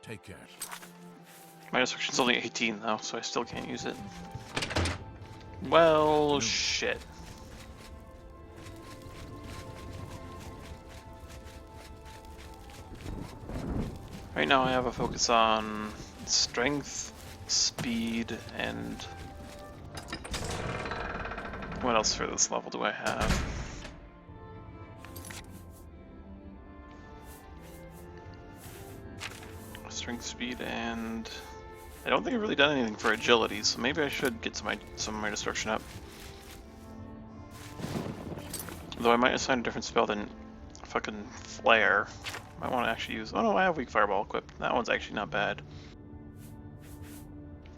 Take care. My destruction's only 18 though, so I still can't use it. Well, shit. Right now I have a focus on strength, speed, and... What else for this level do I have? Strength, speed, and... I don't think I've really done anything for agility, so maybe I should get some of my destruction up. Though I might assign a different spell than fucking Flare. I want to actually use... Oh no, I have Weak Fireball equipped. That one's actually not bad.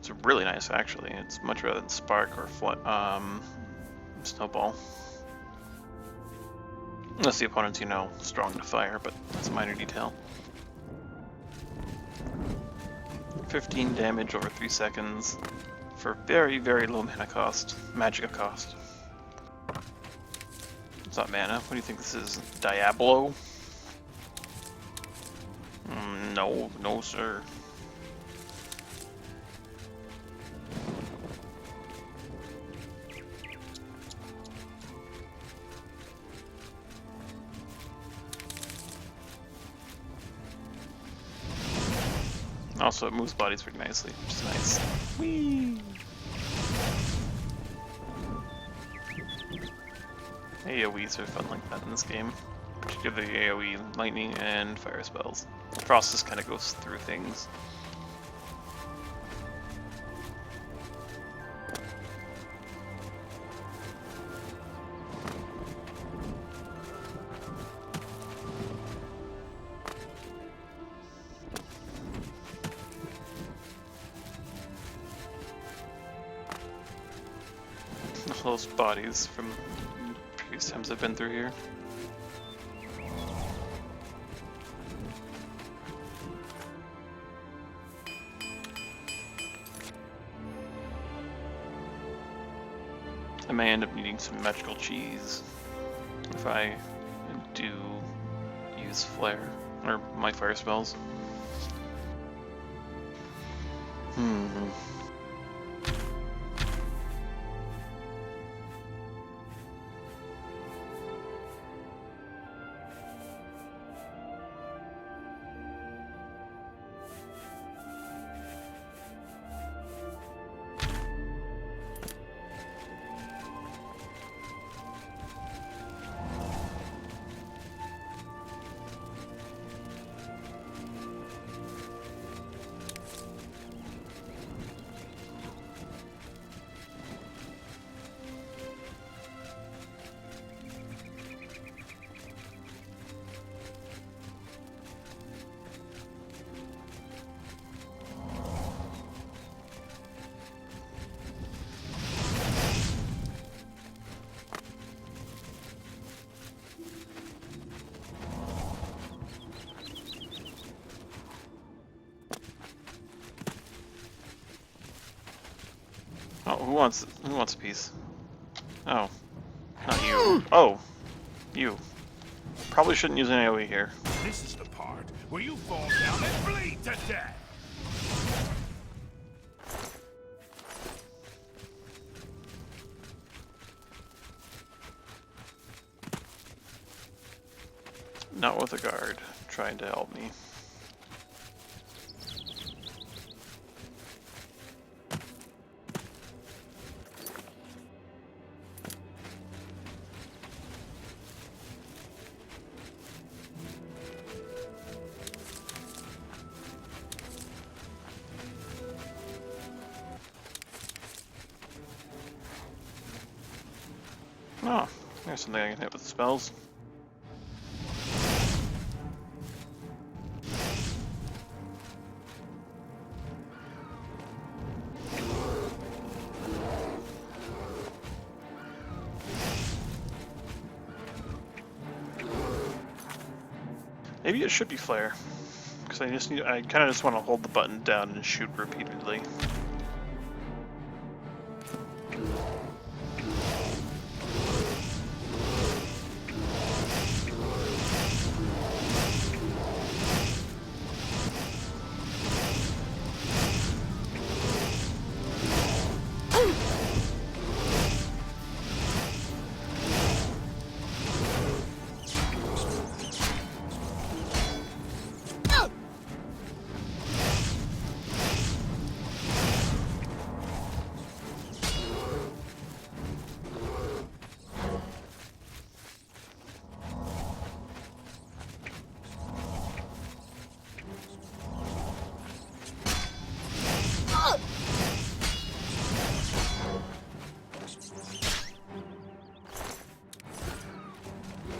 It's really nice, actually. It's much better than Spark or Snowball. Unless the opponent's, you know, strong to fire, but that's a minor detail. 15 damage over 3 seconds for very, very low mana cost. Magicka cost. It's not mana. What do you think this is? Diablo? No, no sir. Also, it moves bodies pretty nicely, which is nice. Whee! AoEs are fun like that in this game. Particularly AoE, lightning, and fire spells. Frost just kind of goes through things. All those bodies from previous times I've been through here. I may end up needing some magical cheese if I do use flare or my fire spells. Oh, who wants a piece? Oh, not you. Oh, you. Probably shouldn't use an AoE here. This is the part where you fall down and bleed to death. Not with a guard trying to help me. Oh, there's something I can hit with spells. Maybe it should be flare, because I kind of just want to hold the button down and shoot repeatedly.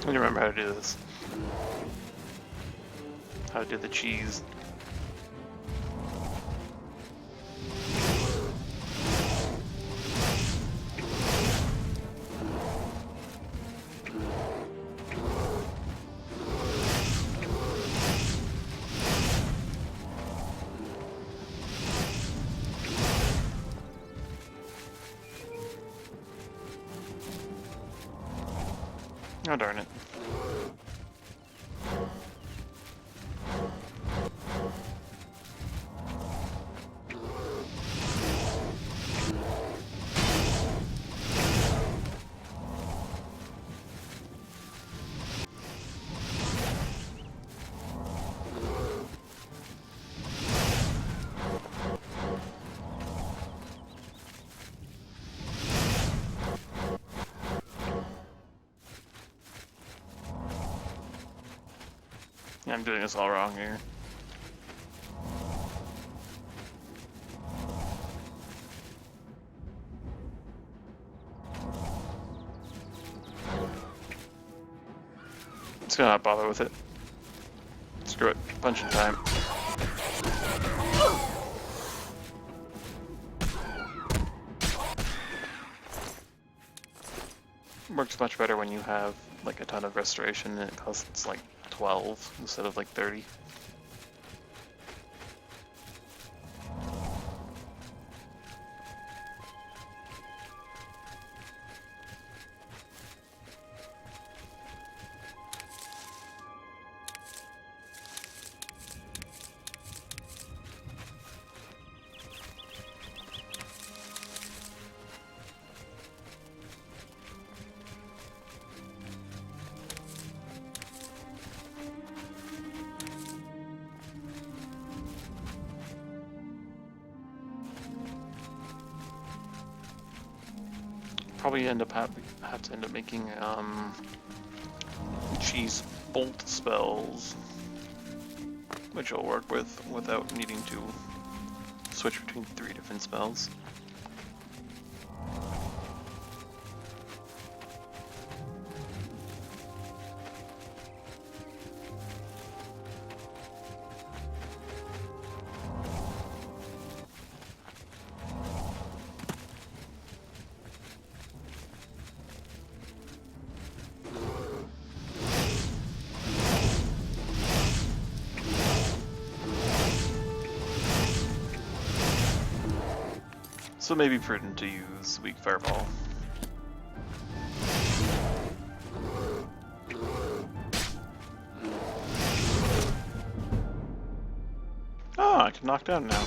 I don't remember how to do this. How to do the cheese. Oh darn it. Yeah, I'm doing this all wrong here. Just gonna not bother with it. Screw it. Punch in time. Works much better when you have like a ton of restoration and it costs like 12 instead of like 30. Probably have to end up making cheese bolt spells, which I'll work with without needing to switch between 3 different spells. So it may be prudent to use weak fireball. Oh, I can knock down now.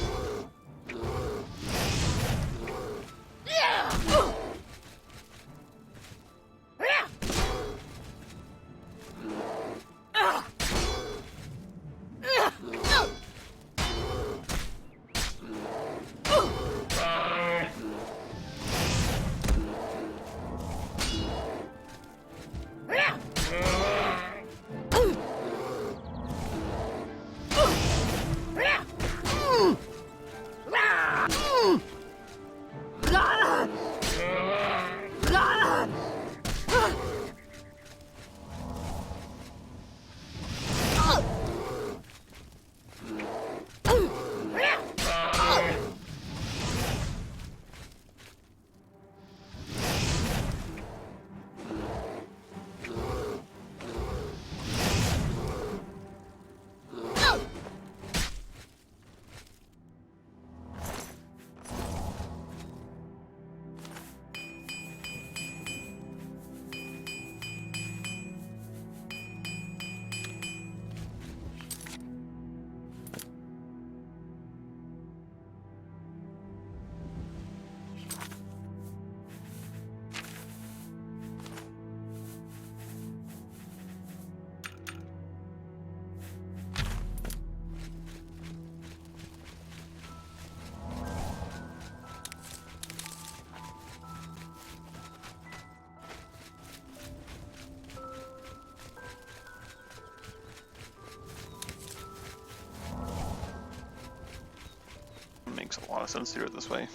Makes a lot of sense to do it this way,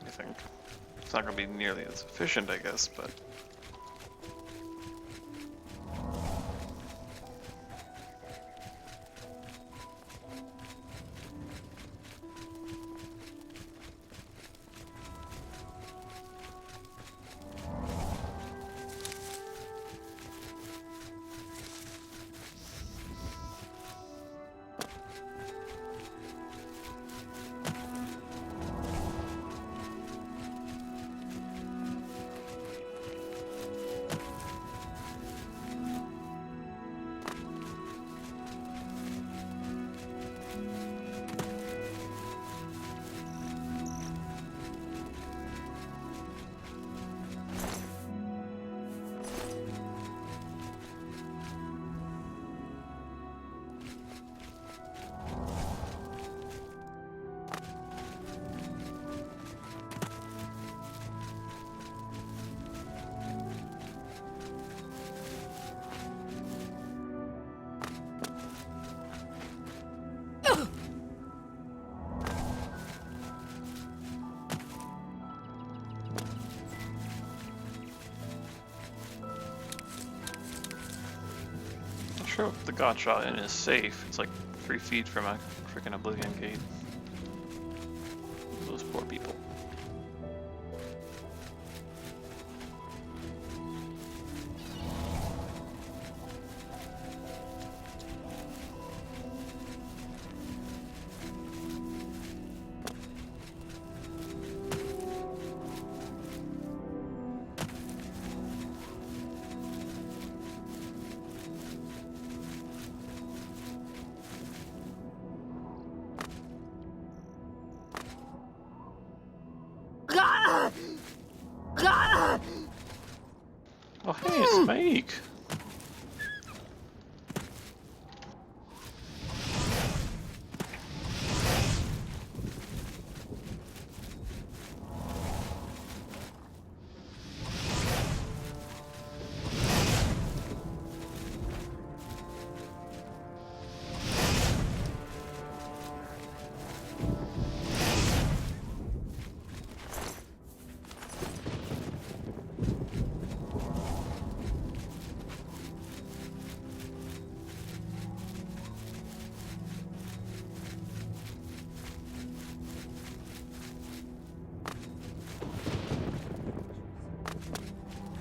I think. It's not going to be nearly as efficient, I guess, but... sure if the gotcha in is safe. It's like 3 feet from a freaking Oblivion gate. Those poor people. Oh hey, it's Mike!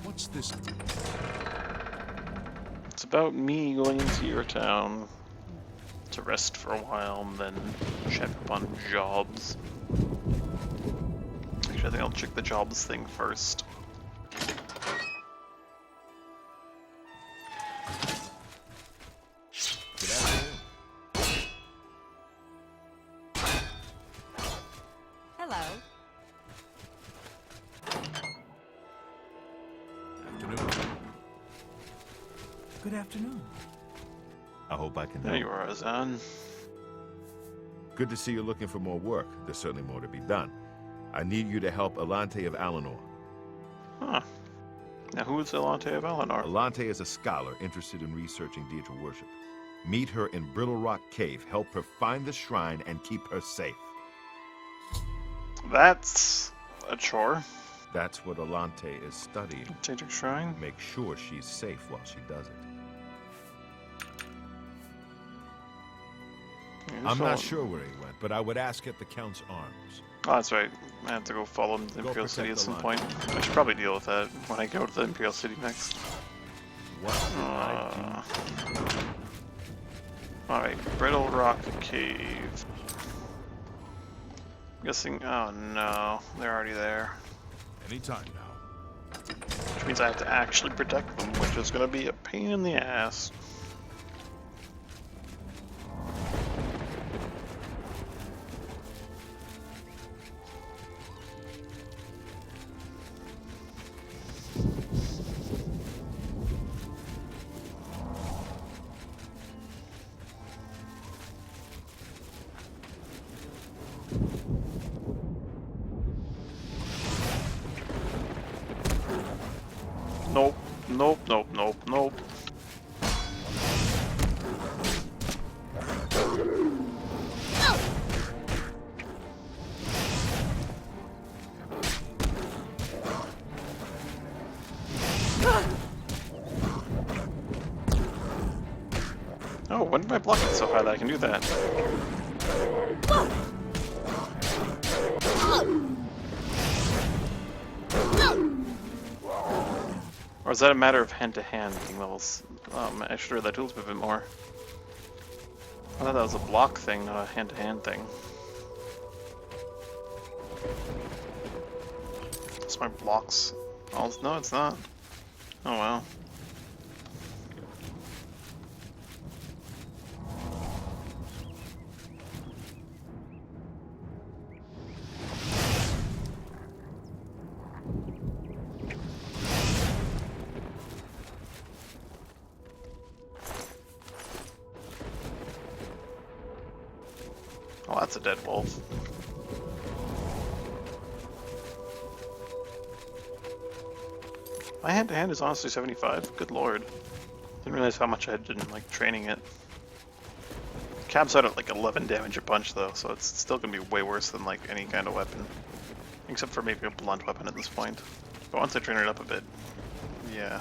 What's this? It's about me going into your town to rest for a while and then check up on jobs. Actually, I think I'll check the jobs thing first. Good afternoon. Hello. Afternoon. Good afternoon. I hope I can There help. you are, Azan. Good to see you're looking for more work. There's certainly more to be done. I need you to help Alante of Alinor. Huh. Now who is Elante of Eleanor? Alante is a scholar interested in researching Deidre worship. Meet her in Brittle Rock Cave, help her find the shrine, and keep her safe. That's a chore. That's what Alante is studying. Daedric Shrine? Make sure she's safe while she does it. Yeah, I'm follow- not sure where he went, but I would ask at the Count's Arms. Oh, that's right. I have to go follow him to the Go Imperial City at protect some the point. I should probably deal with that when I go to the Imperial City next. What did I Alright, Brittle Rock Cave. I'm guessing. Oh no, they're already there. Anytime now. Which means I have to actually protect them, which is going to be a pain in the ass. Nope, nope, nope, nope, nope. Oh, when did I block it so high that I can do that? Or is that a matter of hand-to-hand being levels? I should read that tools a bit more. I thought that was a block thing, not a hand-to-hand thing. It's my blocks. Oh, no, it's not. Oh, wow. Oh, that's a dead wolf. My hand-to-hand is honestly 75. Good lord. Didn't realize how much I had in like training it. Caps out at like 11 damage a punch though, so it's still gonna be way worse than like any kind of weapon. Except for maybe a blunt weapon at this point. But once I train it up a bit, yeah.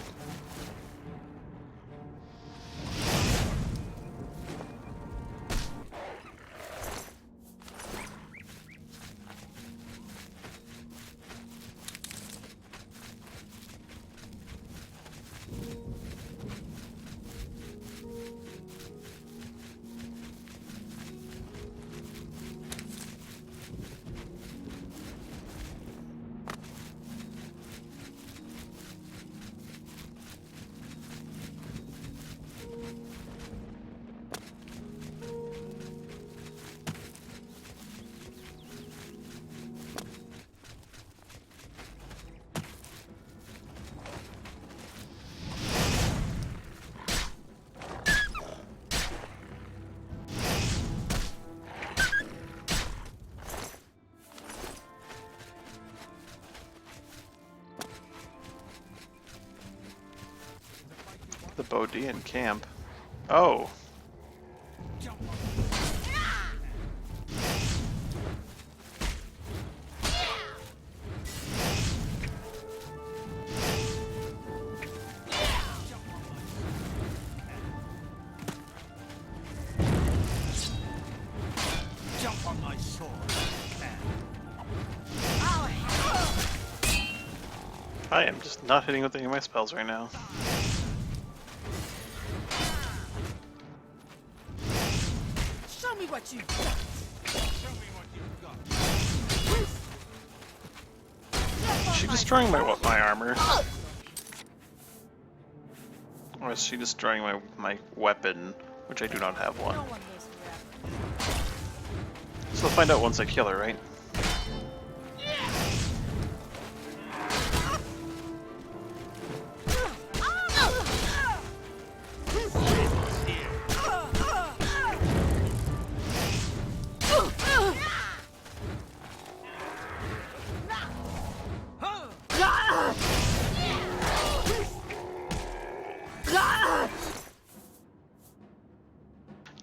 Bodian camp. Oh. Jump on my sword. I am just not hitting with any of my spells right now. Show me what you got. Show me what you've got. Is she destroying my armor? Or is she destroying my weapon, which I do not have one? No one lives forever. So we'll find out once I kill her, right?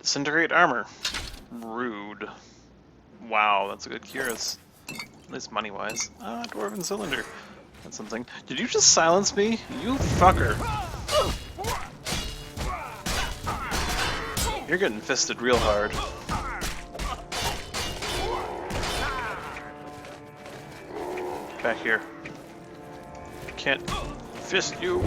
Disintegrate armor. Rude. Wow, that's a good Curious. At least money-wise. Ah, Dwarven Cylinder. That's something. Did you just silence me? You fucker. You're getting fisted real hard. Back here. I can't fist you.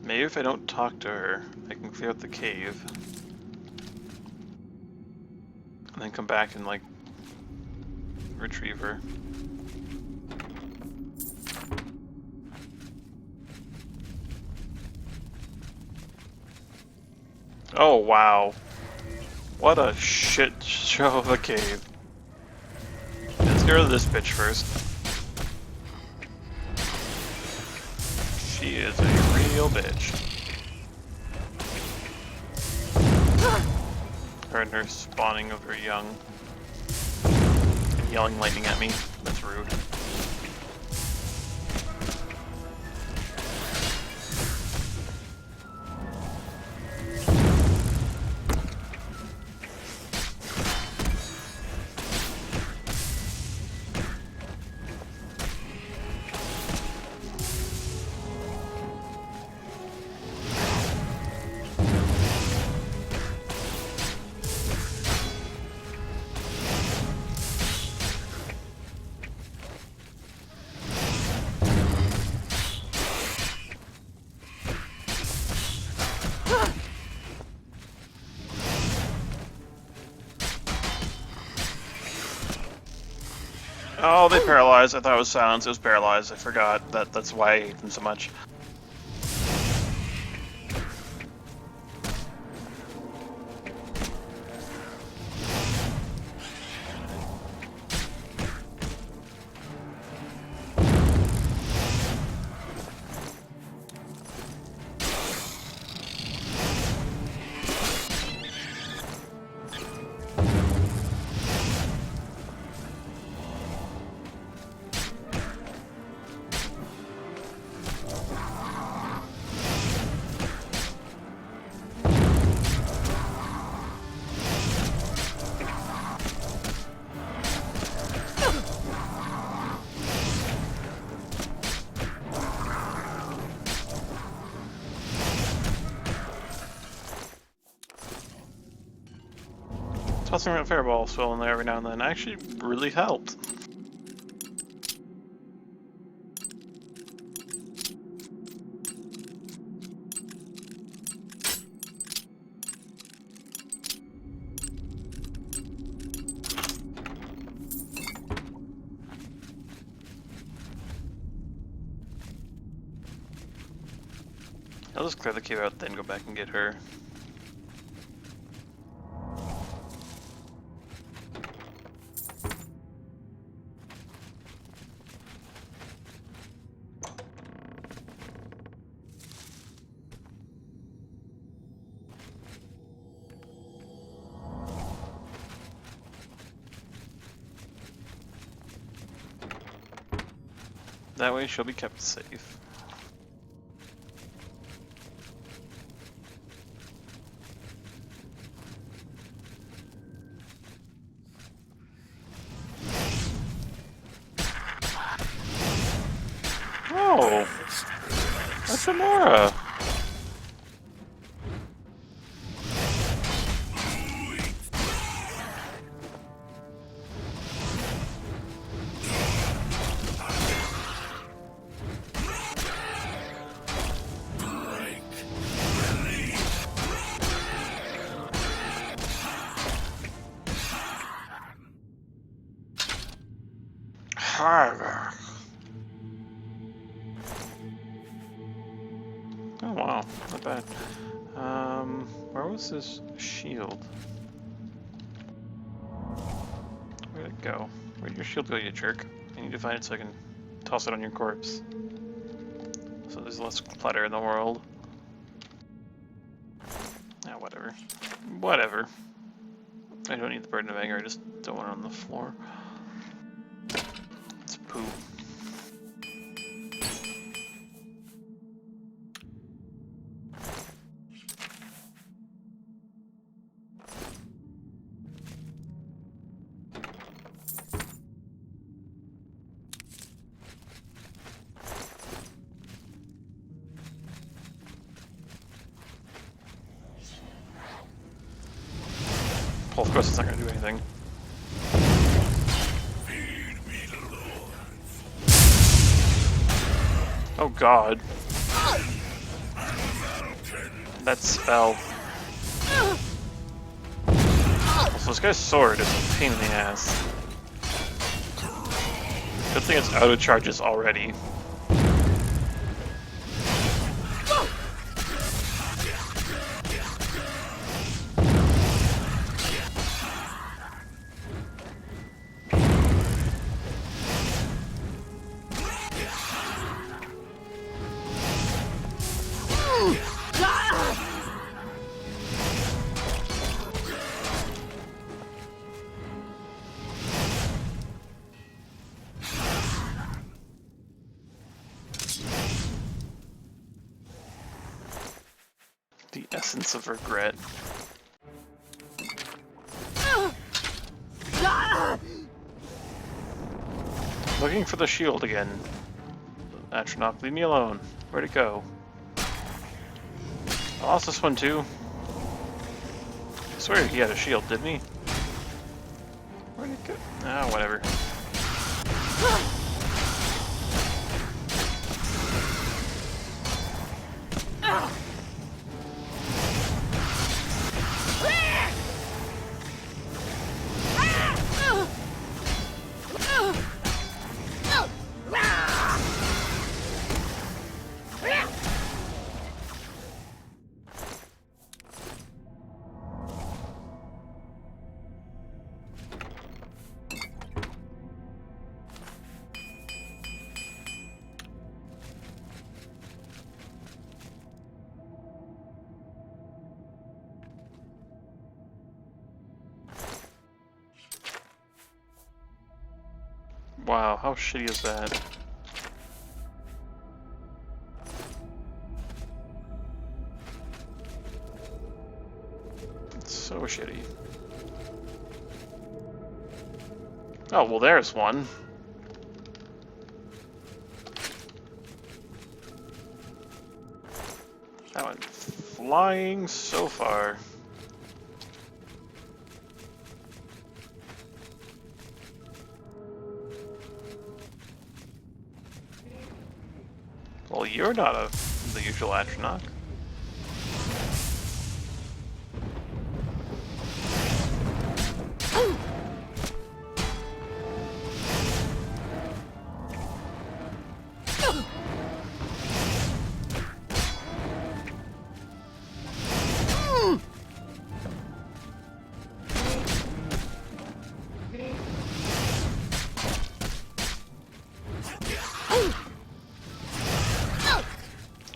Maybe if I don't talk to her, I can clear out the cave. And then come back and, like, retrieve her. Oh, wow. What a shit show of a cave. Let's get rid of this bitch first. She is a real bitch. Her and her spawning of her young. And yelling lightning at me. That's rude. Oh, they paralyzed. I thought it was silence. It was paralyzed. I forgot. That's why I hate them so much. Tossing that fireball swell in there every now and then actually really helped. I'll just clear the cave out, then go back and get her. That way she'll be kept safe. Oh! That's Amora! Oh wow, not bad. Where was this shield? Where'd it go? Where'd your shield go, you jerk? I need to find it so I can toss it on your corpse. So there's less clutter in the world. Ah, whatever. Whatever. I don't need the burden of anger, I just don't want it on the floor. It's poo. Well, of course it's not going to do anything. Oh god. That spell. Also, this guy's sword is a pain in the ass. Good thing it's out of charges already. The essence of regret. Looking for the shield again. Atronach, leave me alone. Where'd it go? I lost this one too. I swear he had a shield, didn't he? Where'd it go? Ah, whatever. Wow, how shitty is that? It's so shitty. Oh, well there's one. That went flying so far. Well, you're not the usual Atronach.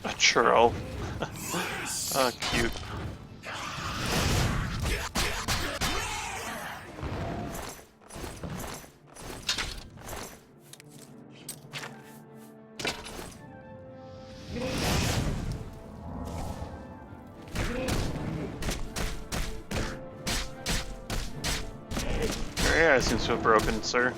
A churl. Oh, cute. Your AI seems to have broken, sir.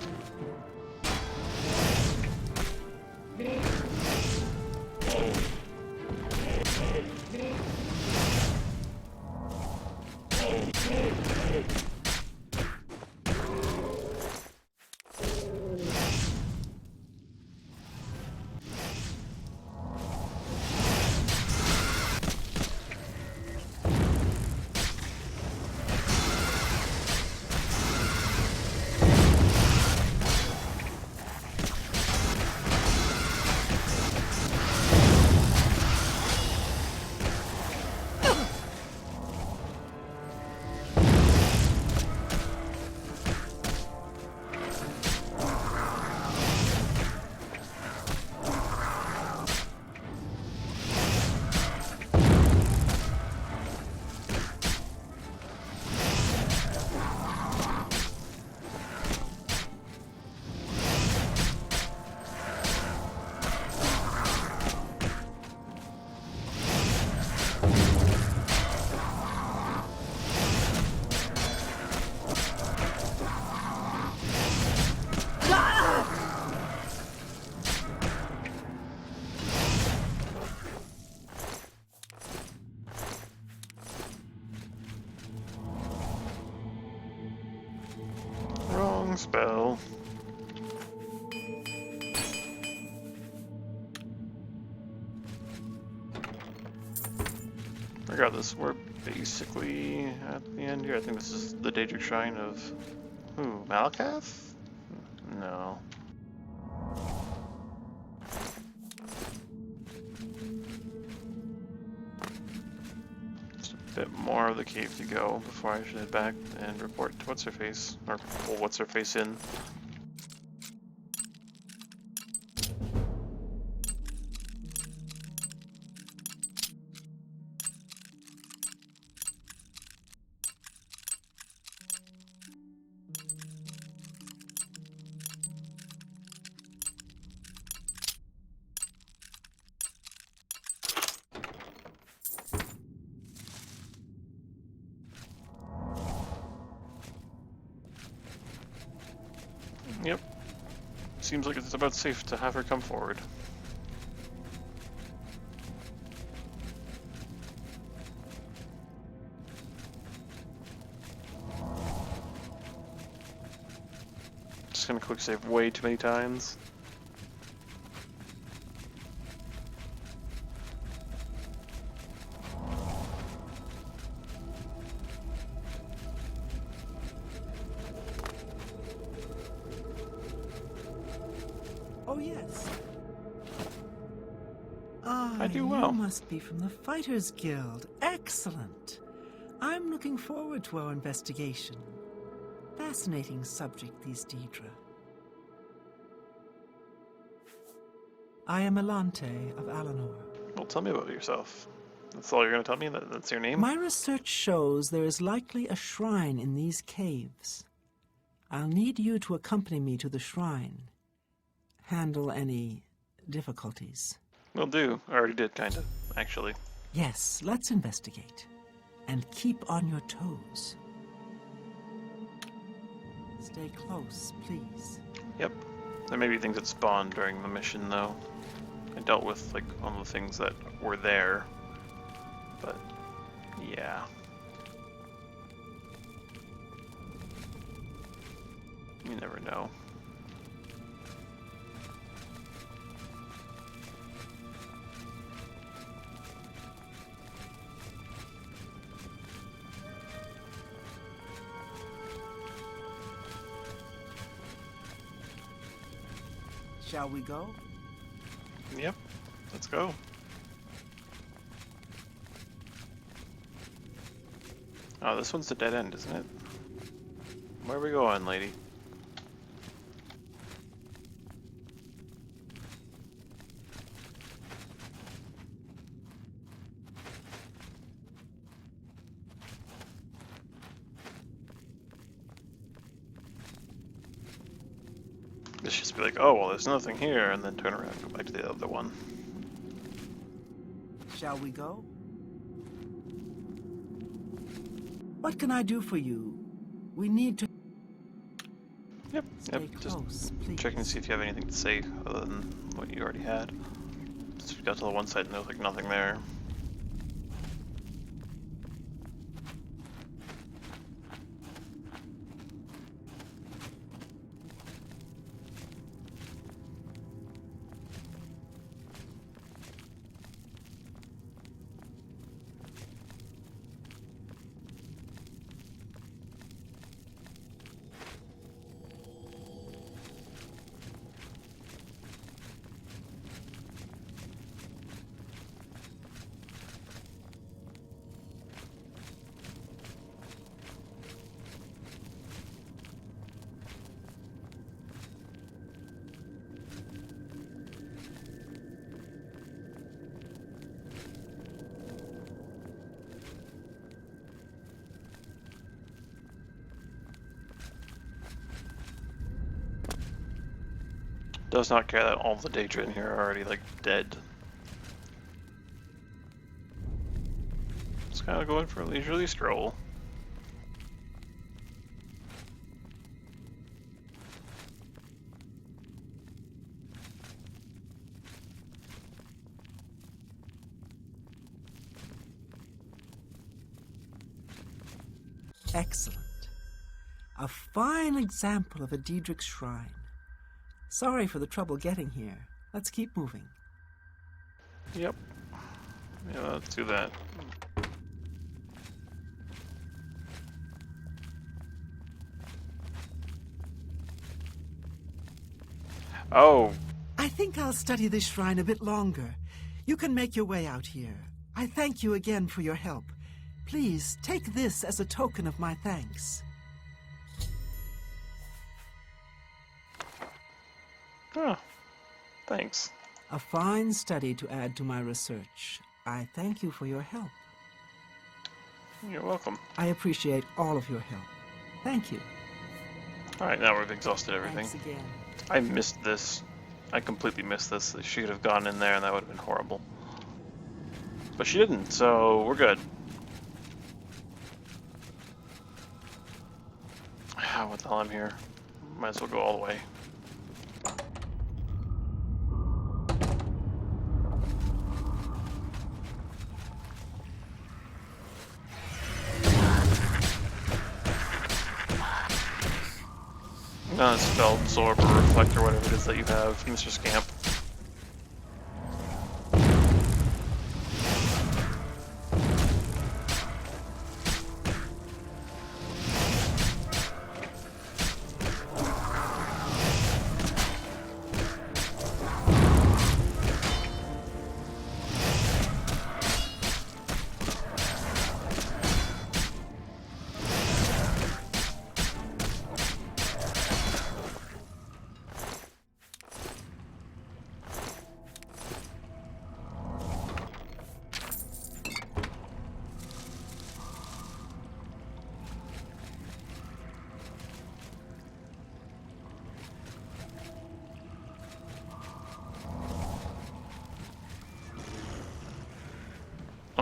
Wrong spell. Regardless, we're basically at the end here. I think this is the Daedric Shrine of... who? Malakath? No. Just a bit more of the cave to go before I should head back and report to What's-Her-Face. Or pull What's-Her-Face in. Yep. Seems like it's about safe to have her come forward. Just gonna quick save way too many times. Oh, yes. Ah, I do well. You must be from the Fighters Guild. Excellent. I'm looking forward to our investigation. Fascinating subject, these Daedra. I am Elante of Alanor. Well, tell me about yourself. That's all you're gonna tell me? That's your name? My research shows there is likely a shrine in these caves. I'll need you to accompany me to the shrine. Handle any difficulties. Will do. I already did, kinda, actually. Yes, let's investigate. And keep on your toes. Stay close, please. Yep. There may be things that spawned during the mission, though. I dealt with, like, all the things that were there. But, yeah. You never know. Shall we go? Yep, let's go. Oh, this one's the dead end, isn't it? Where are we going, lady? This just be like, oh, well, there's nothing here, and then turn around and go back to the other one. Shall we go? What can I do for you? We need to Yep, stay yep, just close, please. checking to see if you have anything to say other than what you already had. Just we got to the one side and there was like nothing there. Does not care that all the Daedra in here are already like dead. Just kind of going for a leisurely stroll. Excellent. A fine example of a Daedric shrine. Sorry for the trouble getting here. Let's keep moving. Yep. Yeah, let's do that. Oh, I think I'll study this shrine a bit longer. You can make your way out here. I thank you again for your help. Please take this as a token of my thanks. oh, thanks. A fine study to add to my research. I thank you for your help. You're welcome. I appreciate all of your help. Thank you. Alright, now we've exhausted everything. Thanks again. I missed this. I completely missed this. She could have gone in there and that would have been horrible. But she didn't, so we're good. What the hell, I'm here. Might as well go all the way. Spell, absorb, or reflect, or whatever it is that you have, Mr. Scamp.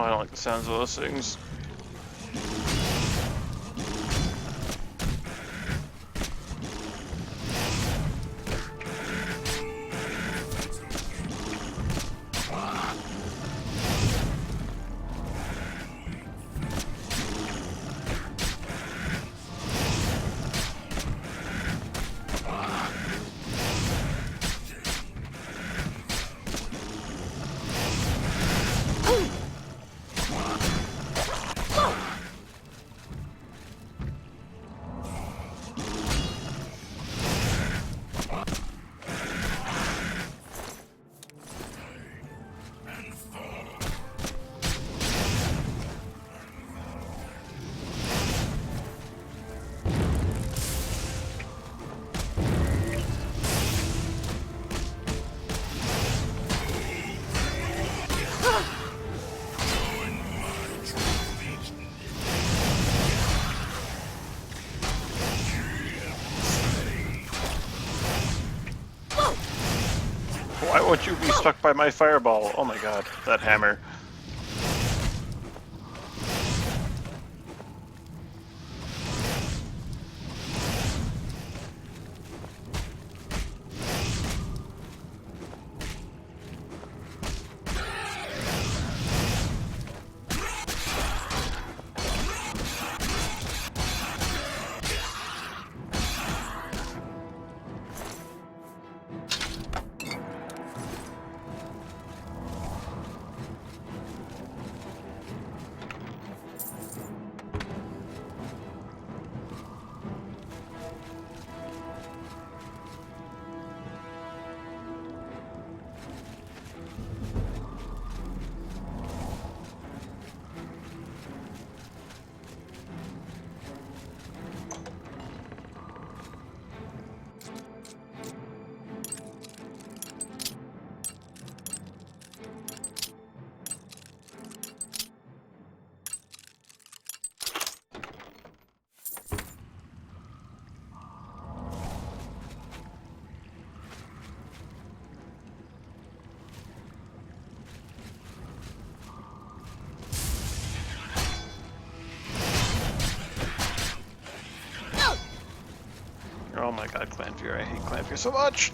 Oh, I don't like the sounds of those things. Why won't you be struck by my fireball? Oh my god, that hammer. Oh my god, Clanfear, I hate Clanfear so much!